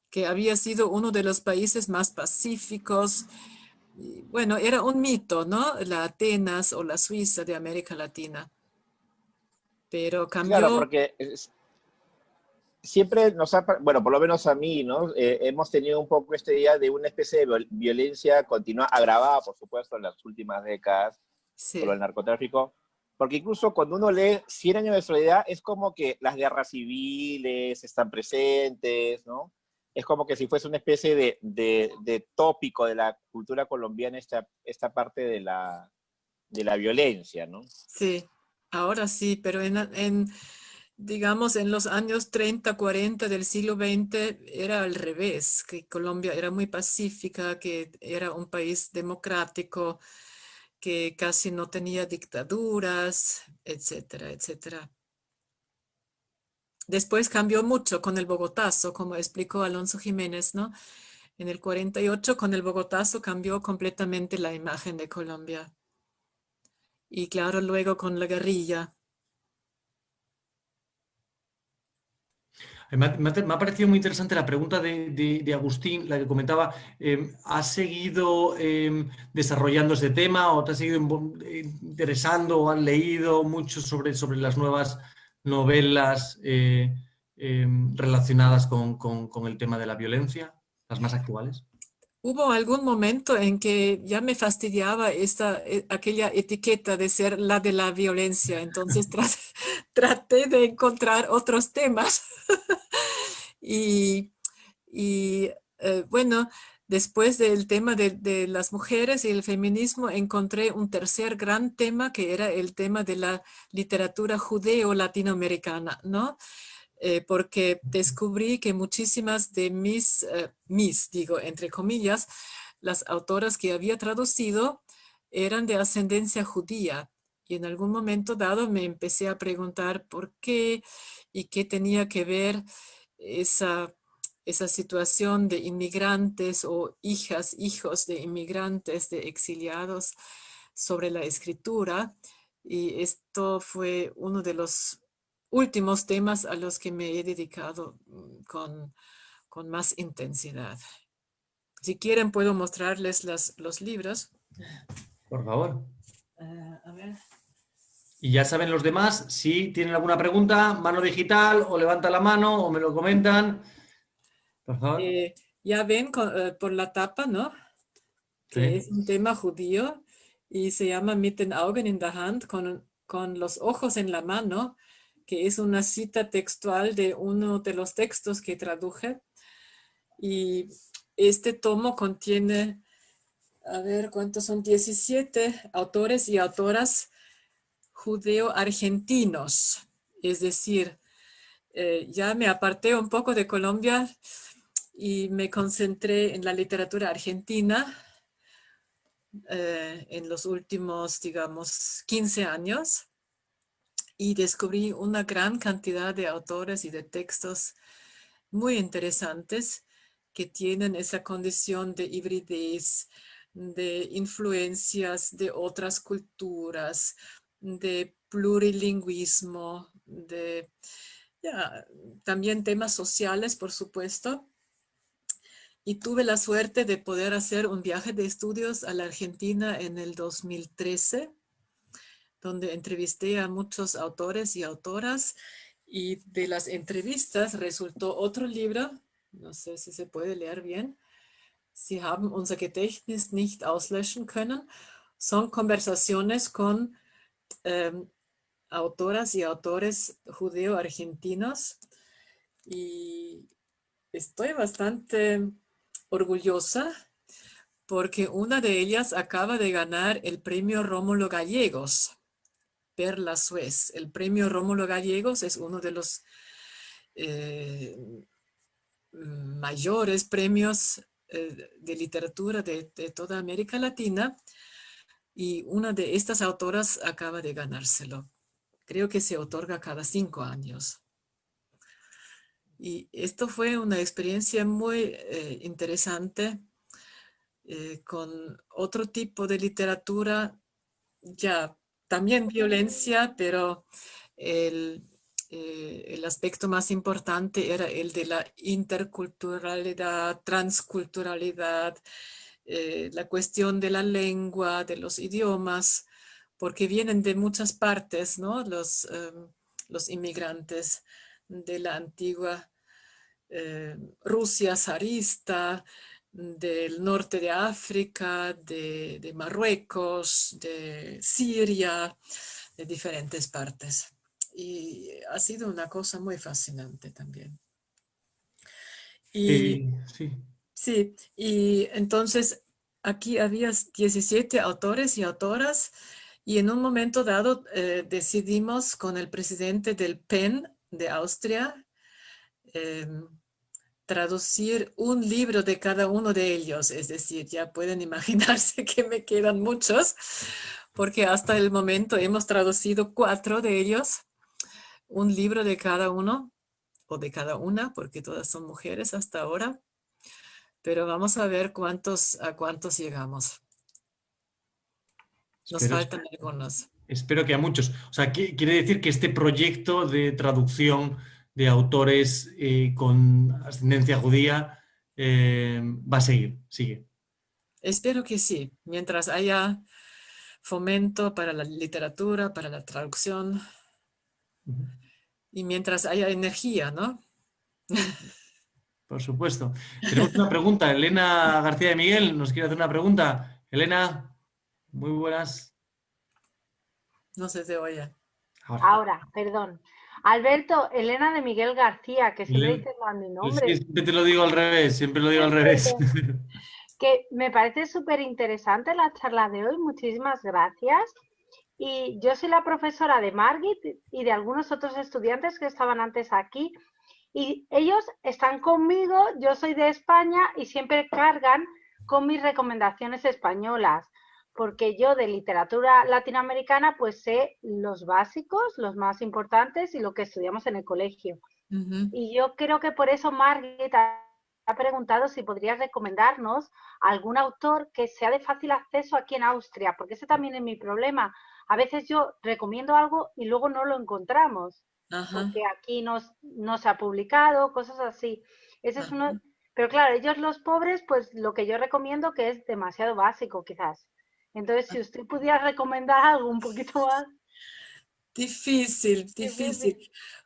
que había sido uno de los países más pacíficos. Y, bueno, era un mito, ¿no? La Atenas o la Suiza de América Latina, pero Claro, cambió, porque siempre bueno, por lo menos a mí, ¿no? Hemos tenido un poco esta idea de una especie de violencia continua, agravada, por supuesto, en las últimas décadas por sí. el narcotráfico, porque incluso cuando uno lee 100 años de soledad, es como que las guerras civiles están presentes, ¿no? Es como que si fuese una especie de tópico de la cultura colombiana esta parte de la violencia, ¿no? Sí, ahora sí, pero digamos, en los años 30, 40 del siglo XX era al revés, que Colombia era muy pacífica, que era un país democrático, que casi no tenía dictaduras, etcétera, etcétera. Después cambió mucho con el Bogotazo, como explicó Alonso Jiménez, ¿no? En el 48, con el Bogotazo, cambió completamente la imagen de Colombia. Y claro, luego con la guerrilla. Me ha parecido muy interesante la pregunta de Agustín, la que comentaba. ¿Has seguido desarrollando este tema, o te has seguido interesando, o has leído mucho sobre las nuevas novelas relacionadas con el tema de la violencia, las más actuales? Hubo algún momento en que ya me fastidiaba aquella etiqueta de ser la de la violencia, entonces traté de encontrar otros temas. Y, bueno, después del tema de las mujeres y el feminismo, encontré un tercer gran tema, que era el tema de la literatura judeo-latinoamericana, ¿no? Porque descubrí que muchísimas de digo, entre comillas, las autoras que había traducido eran de ascendencia judía. Y en algún momento dado me empecé a preguntar por qué y qué tenía que ver esa, esa situación de inmigrantes o hijas, hijos de inmigrantes, de exiliados, sobre la escritura. Y esto fue uno de los últimos temas a los que me he dedicado con más intensidad. Si quieren, puedo mostrarles los libros. Por favor. A ver. Y ya saben los demás, si tienen alguna pregunta, mano digital, o levanta la mano o me lo comentan. Por favor. Ya ven por la tapa, ¿no? Que Sí. es un tema judío y se llama Mit den Augen in der Hand, con los ojos en la mano, que es una cita textual de uno de los textos que traduje. Y este tomo contiene, a ver, ¿cuántos son? 17 autores y autoras judeo-argentinos. Es decir, ya me aparté un poco de Colombia y me concentré en la literatura argentina en los últimos, digamos, 15 años y descubrí una gran cantidad de autores y de textos muy interesantes que tienen esa condición de hibridez, de influencias de otras culturas, de plurilingüismo, de también temas sociales, por supuesto. Y tuve la suerte de poder hacer un viaje de estudios a la Argentina en el 2013, donde entrevisté a muchos autores y autoras, y de las entrevistas resultó otro libro, no sé si se puede leer bien, Sie haben unser Gedächtnis nicht auslöschen können. Son conversaciones con autoras y autores judeo-argentinos, y estoy bastante orgullosa porque una de ellas acaba de ganar el premio Rómulo Gallegos, Perla Suez. El premio Rómulo Gallegos es uno de los mayores premios de literatura de toda América Latina, y una de estas autoras acaba de ganárselo. Creo que se otorga cada 5 años. Y esto fue una experiencia muy interesante con otro tipo de literatura, ya también violencia, pero el aspecto más importante era el de la interculturalidad, transculturalidad, la cuestión de la lengua, de los idiomas, porque vienen de muchas partes, ¿no? Los inmigrantes de la antigua Rusia zarista, del norte de África, de Marruecos, de Siria, de diferentes partes. Y ha sido una cosa muy fascinante también. Y Sí. sí, y entonces aquí había 17 autores y autoras, y en un momento dado decidimos con el presidente del PEN de Austria traducir un libro de cada uno de ellos. Es decir, ya pueden imaginarse que me quedan muchos, porque hasta el momento hemos traducido 4 de ellos, un libro de cada uno, o de cada una, porque todas son mujeres hasta ahora. Pero vamos a ver a cuántos llegamos. Nos faltan algunos. Espero que a muchos. O sea, quiere decir que este proyecto de traducción de autores con ascendencia judía va a seguir, sigue. Espero que sí, mientras haya fomento para la literatura, para la traducción, y mientras haya energía, ¿no? Por supuesto. Tenemos una pregunta. Elena García de Miguel nos quiere hacer una pregunta. Elena, muy buenas. No se te oye. Ahora, perdón. Alberto, Elena de Miguel García, que siempre Elena, dices mal mi sí, nombre. siempre te lo digo al revés, siempre lo digo al revés. Que me parece súper interesante la charla de hoy. Muchísimas gracias. Y yo soy la profesora de Margit y de algunos otros estudiantes que estaban antes aquí. Y ellos están conmigo, yo soy de España y siempre cargan con mis recomendaciones españolas, porque yo de literatura latinoamericana pues sé los básicos, los más importantes y lo que estudiamos en el colegio. Y yo creo que por eso Margit ha preguntado si podrías recomendarnos algún autor que sea de fácil acceso aquí en Austria, porque ese también es mi problema. A veces yo recomiendo algo y luego no lo encontramos. Ajá. Porque aquí no se ha publicado, cosas así. Ese es uno, pero claro, ellos los pobres, pues lo que yo recomiendo que es demasiado básico quizás. Entonces, si usted pudiera recomendar algo un poquito más. Difícil,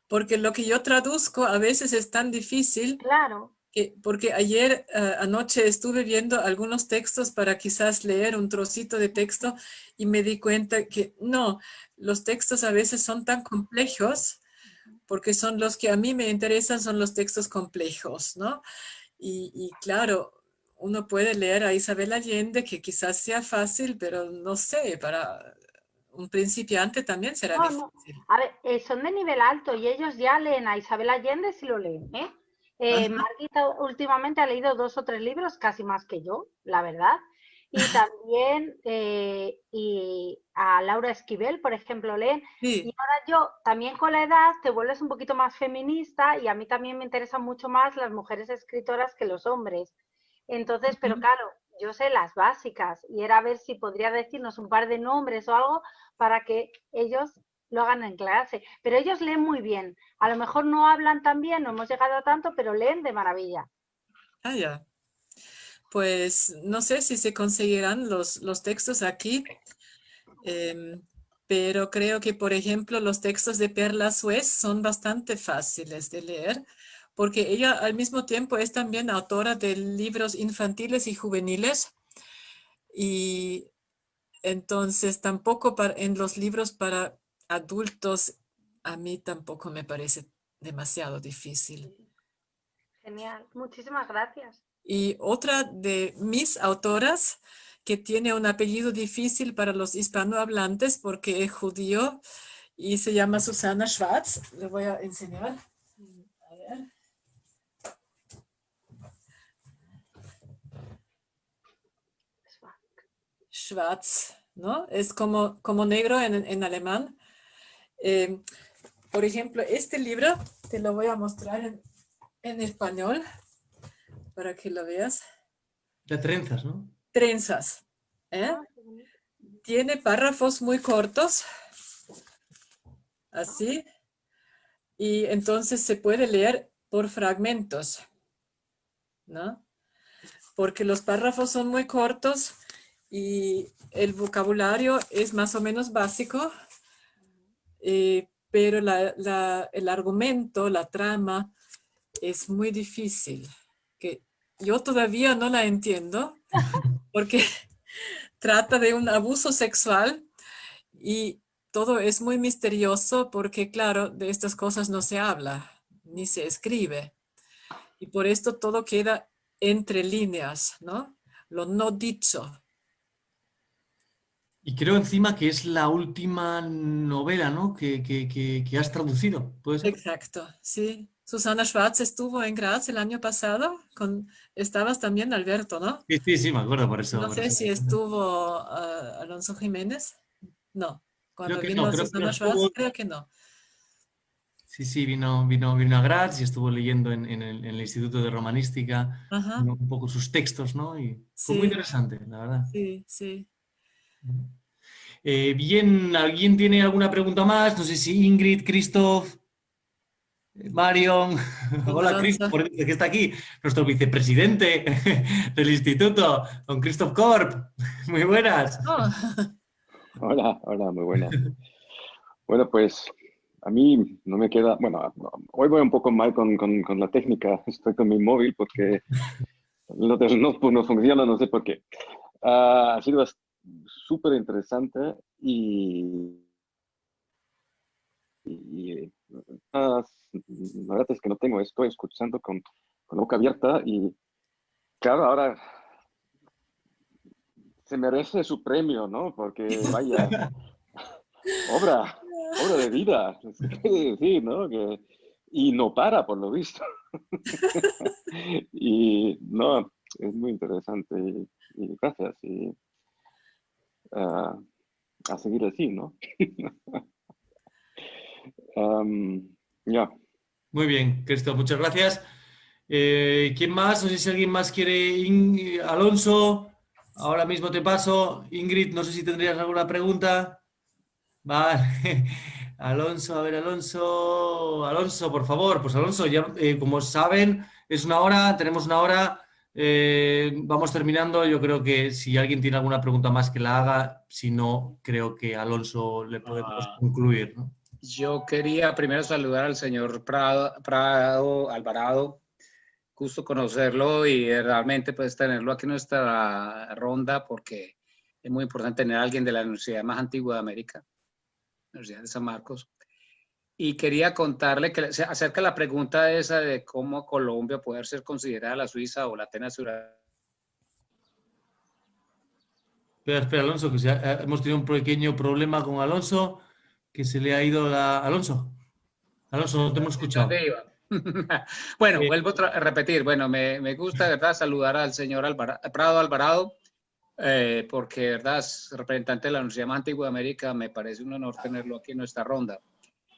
porque lo que yo traduzco a veces es tan difícil. Claro. Porque ayer anoche estuve viendo algunos textos para quizás leer un trocito de texto y me di cuenta que no, los textos a veces son tan complejos, porque son los que a mí me interesan, son los textos complejos, ¿no? Y claro, uno puede leer a Isabel Allende, que quizás sea fácil, pero no sé, para un principiante también será No, no. difícil. A ver, son de nivel alto y ellos ya leen a Isabel Allende si lo leen, ¿eh? Ajá. Margita últimamente ha leído 2 o 3 libros, casi más que yo, la verdad. Y también y a Laura Esquivel, por ejemplo, leen. Sí, Y ahora yo, también con la edad, te vuelves un poquito más feminista y a mí también me interesan mucho más las mujeres escritoras que los hombres. Entonces, pero ujú. claro, yo sé las básicas y era ver si podría decirnos un par de nombres o algo para que ellos lo hagan en clase. Pero ellos leen muy bien. A lo mejor no hablan tan bien, no hemos llegado a tanto, pero leen de maravilla. Ah, ya. Pues no sé si se conseguirán los textos aquí, pero creo que, por ejemplo, los textos de Perla Suez son bastante fáciles de leer, porque ella al mismo tiempo es también autora de libros infantiles y juveniles, y entonces tampoco en los libros para adultos a mí tampoco me parece demasiado difícil. Genial. Muchísimas gracias. Y otra de mis autoras que tiene un apellido difícil para los hispanohablantes porque es judío y se llama Susana Schwarz. Le voy a enseñar. A ver. Schwarz, ¿no? Es como negro en alemán. Por ejemplo, este libro te lo voy a mostrar en español para que lo veas. De trenzas, ¿no? Trenzas. ¿Eh? Ah, qué bonito. Tiene párrafos muy cortos, así, y entonces se puede leer por fragmentos, ¿no? Porque los párrafos son muy cortos y el vocabulario es más o menos básico, pero el argumento, la trama, es muy difícil, que yo todavía no la entiendo, porque trata de un abuso sexual y todo es muy misterioso porque, claro, de estas cosas no se habla ni se escribe. Y por esto todo queda entre líneas, ¿no? Lo no dicho. Y creo encima que es la última novela, ¿no? Que has traducido, ¿puede ser? Exacto, sí. Susana Schwarz estuvo en Graz el año pasado. Estabas también, Alberto, ¿no? Sí, sí, sí, me acuerdo por eso. No Por sé eso. si estuvo Alonso Jiménez. No, Creo cuando que no, vino creo que no Susana Schwarz, estuvo. creo que no. Sí, sí, vino a Graz y estuvo leyendo en el Instituto de Romanística, Ajá, ¿no? Un poco sus textos, ¿no? Y fue muy sí, interesante, la verdad. sí, sí. Bien, ¿alguien tiene alguna pregunta más? No sé si Ingrid, Christoph, Marion. Don Hola, Christoph, Alonso. que está aquí, nuestro vicepresidente del instituto, don Christoph Korb. Muy buenas. Oh, Hola, hola, muy buenas. Bueno, pues a mí no me queda, bueno, hoy voy un poco mal con la técnica, estoy con mi móvil porque no funciona, no sé por qué. Ha sido súper interesante y la verdad es que no tengo, estoy escuchando con la boca abierta y claro, ahora se merece su premio, ¿no? Porque vaya, obra, obra de vida, se puede decir, ¿no? Y no para, por lo visto. Y no, es muy interesante y gracias. Y ah, a seguir así, ¿no? Ya. Muy bien, Christoph, muchas gracias. ¿Quién más? No sé si alguien más quiere. Alonso, ahora mismo te paso. Ingrid, no sé si tendrías alguna pregunta. Vale. Alonso, a ver, Alonso. Alonso, por favor. Pues Alonso, ya como saben, es una hora, tenemos una hora. Vamos terminando. Yo creo que si alguien tiene alguna pregunta más que la haga, si no, creo que a Alonso le podemos concluir, ¿no? Yo quería primero saludar al señor Prado Alvarado, gusto conocerlo y realmente pues tenerlo aquí en nuestra ronda porque es muy importante tener a alguien de la universidad más antigua de América, la Universidad de San Marcos. Y quería contarle que acerca de la pregunta esa de cómo Colombia puede ser considerada la Suiza o la Atenas Suramericana. Espera, Alonso, que hemos tenido un pequeño problema con Alonso, que se le ha ido la... Alonso, no te hemos escuchado. ¿Dónde iba? Bueno, Eh, vuelvo a repetir. Bueno, me gusta, ¿verdad?, saludar al señor Prado Alvarado, porque, ¿verdad?, es representante de la Universidad más antigua de América. Me parece un honor tenerlo aquí en nuestra ronda.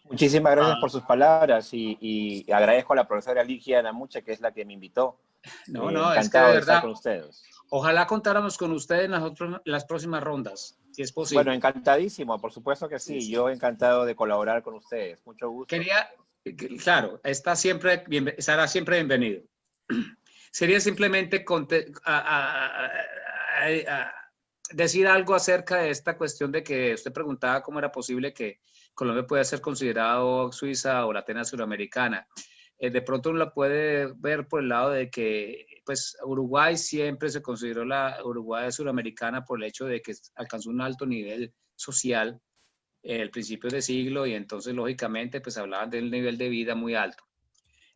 Muchísimas gracias por sus palabras y agradezco a la profesora Ligia Namucha, que es la que me invitó. No, es que Encantado de de estar verdad, con ustedes. ojalá contáramos con ustedes en las próximas rondas, si es posible. Bueno, encantadísimo, por supuesto que sí. Yo encantado de colaborar con ustedes. Mucho gusto. Claro, estará siempre bienvenido. Sería simplemente decir algo acerca de esta cuestión de que usted preguntaba cómo era posible que Colombia pueda ser considerado Suiza o la Atenas Suramericana. De pronto uno la puede ver por el lado de que pues Uruguay siempre se consideró la Uruguay suramericana por el hecho de que alcanzó un alto nivel social el principio de siglo, y entonces lógicamente pues hablaban del nivel de vida muy alto.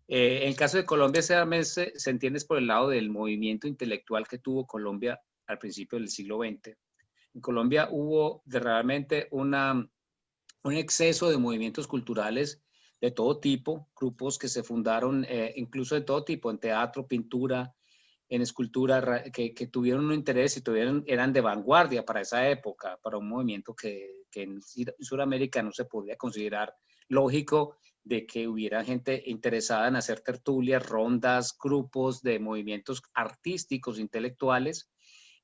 En el caso de Colombia se entiende por el lado del movimiento intelectual que tuvo Colombia al principio del siglo XX. En Colombia hubo realmente un exceso de movimientos culturales de todo tipo, grupos que se fundaron incluso de todo tipo, en teatro, pintura, en escultura, que tuvieron un interés y eran de vanguardia para esa época, para un movimiento que en Sudamérica no se podía considerar lógico de que hubiera gente interesada en hacer tertulias, rondas, grupos de movimientos artísticos, intelectuales,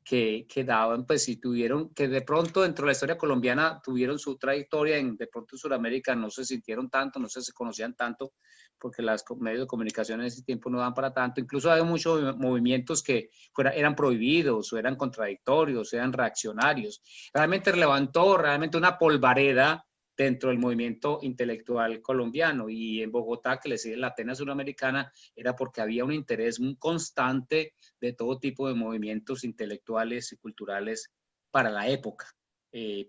que daban, pues, si tuvieron, que de pronto dentro de la historia colombiana tuvieron su trayectoria, de pronto en Sudamérica no se sintieron tanto, no se conocían tanto, porque los medios de comunicación en ese tiempo no dan para tanto. Incluso hay muchos movimientos que eran prohibidos, o eran contradictorios, eran reaccionarios. Realmente levantó una polvareda dentro del movimiento intelectual colombiano, y en Bogotá, que le sigue la Atenas Suramericana, era porque había un interés muy constante de todo tipo de movimientos intelectuales y culturales para la época.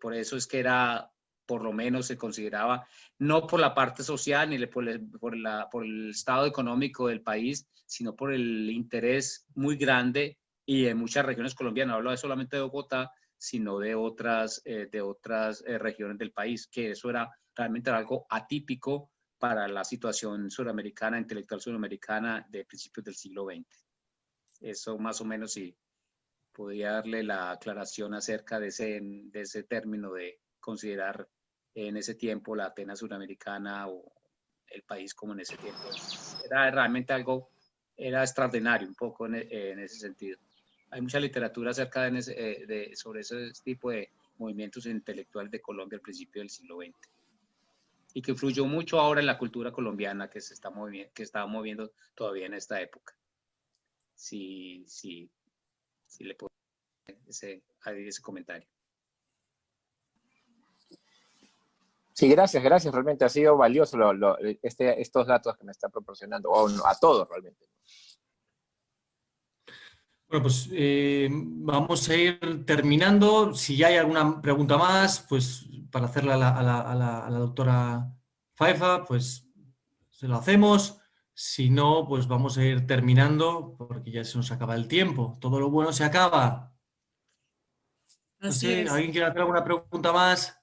Por eso es que era, por lo menos se consideraba, no por la parte social ni por el estado económico del país, sino por el interés muy grande, y en muchas regiones colombianas, no hablo solamente de Bogotá, sino de otras regiones del país, que eso era realmente algo atípico para la situación suramericana, intelectual suramericana de principios del siglo XX. Eso más o menos sí podría darle la aclaración acerca de ese término de considerar en ese tiempo la Atenas suramericana o el país como en ese tiempo. Era realmente algo, era extraordinario un poco en ese sentido. Hay mucha literatura acerca sobre ese tipo de movimientos intelectuales de Colombia al principio del siglo XX, y que influyó mucho ahora en la cultura colombiana que se está moviendo todavía en esta época. Sí, le puedo dar ese comentario. Sí, gracias. Realmente ha sido valioso estos datos que me está proporcionando, o a todos realmente. Bueno, pues vamos a ir terminando. Si ya hay alguna pregunta más, pues para hacerla a la doctora Pfeiffer, pues se lo hacemos. Si no, pues vamos a ir terminando porque ya se nos acaba el tiempo. Todo lo bueno se acaba. No Así sé, es. ¿alguien quiere hacer alguna pregunta más?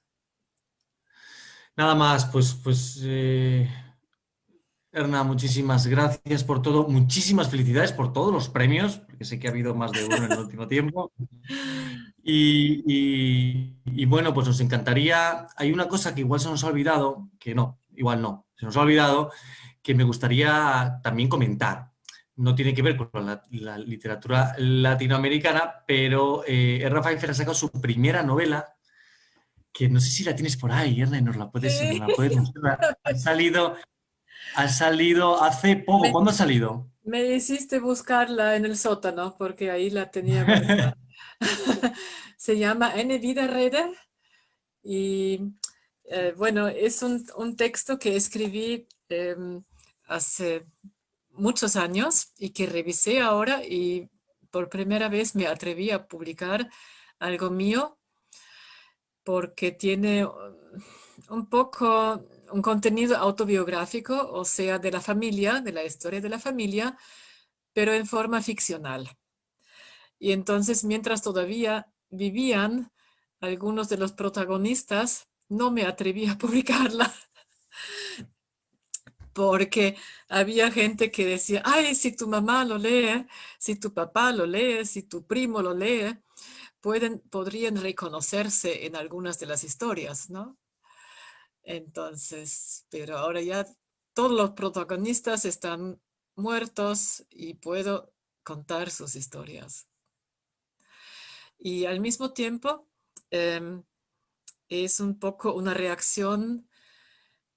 Nada más, pues Erna, muchísimas gracias por todo. Muchísimas felicidades por todos los premios, porque sé que ha habido más de uno en el último tiempo. Y bueno, pues nos encantaría. Hay una cosa que igual se nos ha olvidado, que no, igual no, se nos ha olvidado, que me gustaría también comentar. No tiene que ver con la literatura latinoamericana, pero Erna Pfeiffer ha sacado su primera novela, que no sé si la tienes por ahí, Erna, y nos la puedes mostrar. Ha salido hace poco. ¿Cuándo ha salido? Me hiciste buscarla en el sótano porque ahí la tenía guardada. Se llama Eine Widerrede y bueno, es un texto que escribí hace muchos años y que revisé ahora, y por primera vez me atreví a publicar algo mío porque tiene un poco un contenido autobiográfico, o sea, de la familia, de la historia de la familia, pero en forma ficcional. Y entonces, mientras todavía vivían algunos de los protagonistas, no me atreví a publicarla porque había gente que decía, ay, si tu mamá lo lee, si tu papá lo lee, si tu primo lo lee, podrían reconocerse en algunas de las historias, ¿no? Entonces, pero ahora ya todos los protagonistas están muertos y puedo contar sus historias. Y al mismo tiempo, es un poco una reacción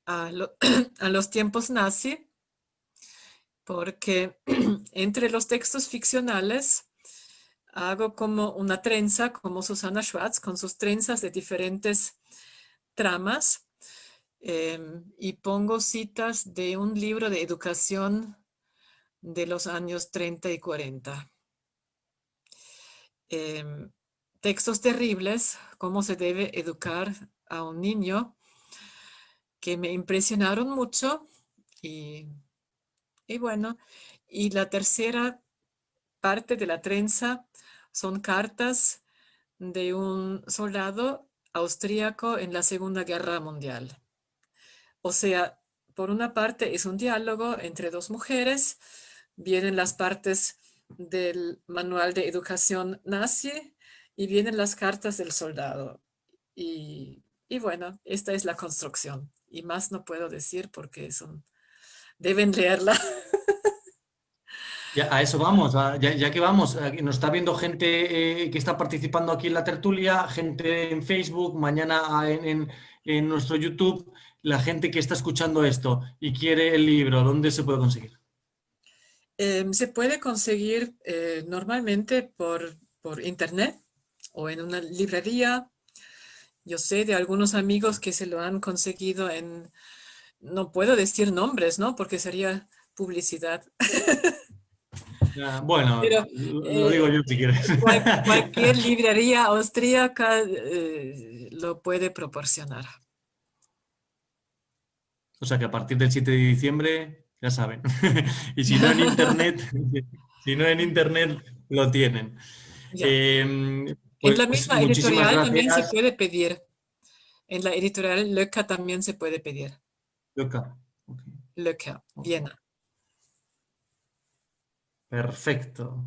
a los tiempos nazi, porque entre los textos ficcionales hago como una trenza, como Susana Schwartz, con sus trenzas de diferentes tramas, y pongo citas de un libro de educación de los años 30 y 40. Textos terribles, cómo se debe educar a un niño, que me impresionaron mucho. Y bueno, y la tercera parte de la trenza son cartas de un soldado austríaco en la Segunda Guerra Mundial. O sea, por una parte es un diálogo entre dos mujeres, vienen las partes del manual de educación nazi y vienen las cartas del soldado. Y bueno, esta es la construcción. Y más no puedo decir porque deben leerla. Ya, a eso vamos, ya que vamos, aquí nos está viendo gente que está participando aquí en la tertulia, gente en Facebook, mañana en nuestro YouTube, la gente que está escuchando esto y quiere el libro, ¿dónde se puede conseguir? Se puede conseguir normalmente por internet o en una librería. Yo sé de algunos amigos que se lo han conseguido no puedo decir nombres, ¿no? Porque sería publicidad. Bueno, Pero lo digo yo si quieres. cualquier librería austríaca lo puede proporcionar. O sea que a partir del 7 de diciembre, ya saben. Y si no en internet, lo tienen. Ya. En la Pues misma muchísimas editorial también se gracias. puede pedir. En la editorial Löcker también se puede pedir. Luca. Ok, Löcker, ok. Viena. Perfecto.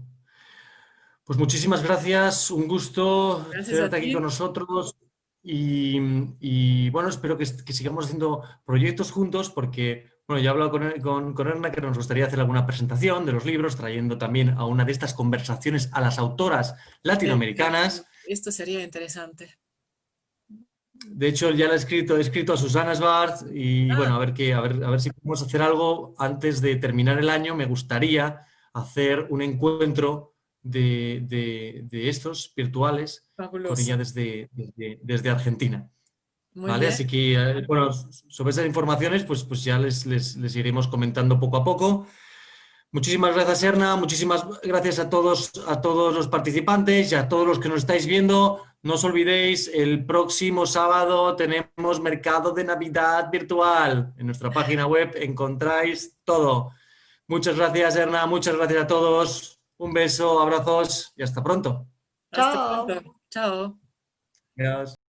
Pues muchísimas gracias, un gusto Gracias a tenerte aquí con ti. nosotros y, bueno, espero que sigamos haciendo proyectos juntos porque, bueno, ya he hablado con Erna que nos gustaría hacer alguna presentación de los libros, trayendo también a una de estas conversaciones a las autoras latinoamericanas. Esto sería interesante. De hecho, ya le he escrito a Susana Svart y bueno, a ver si podemos hacer algo antes de terminar el año. Me gustaría hacer un encuentro de estos virtuales con Fabuloso. ella desde Argentina. Muy ¿Vale? bien. Así que, bueno, sobre esas informaciones, pues ya les iremos comentando poco a poco. Muchísimas gracias, Erna. Muchísimas gracias a todos los participantes y a todos los que nos estáis viendo. No os olvidéis, el próximo sábado tenemos mercado de Navidad virtual. En nuestra página web encontráis todo. Muchas gracias, Erna. Muchas gracias a todos. Un beso, abrazos y hasta pronto. Hasta Chao. pronto. Chao. Adiós.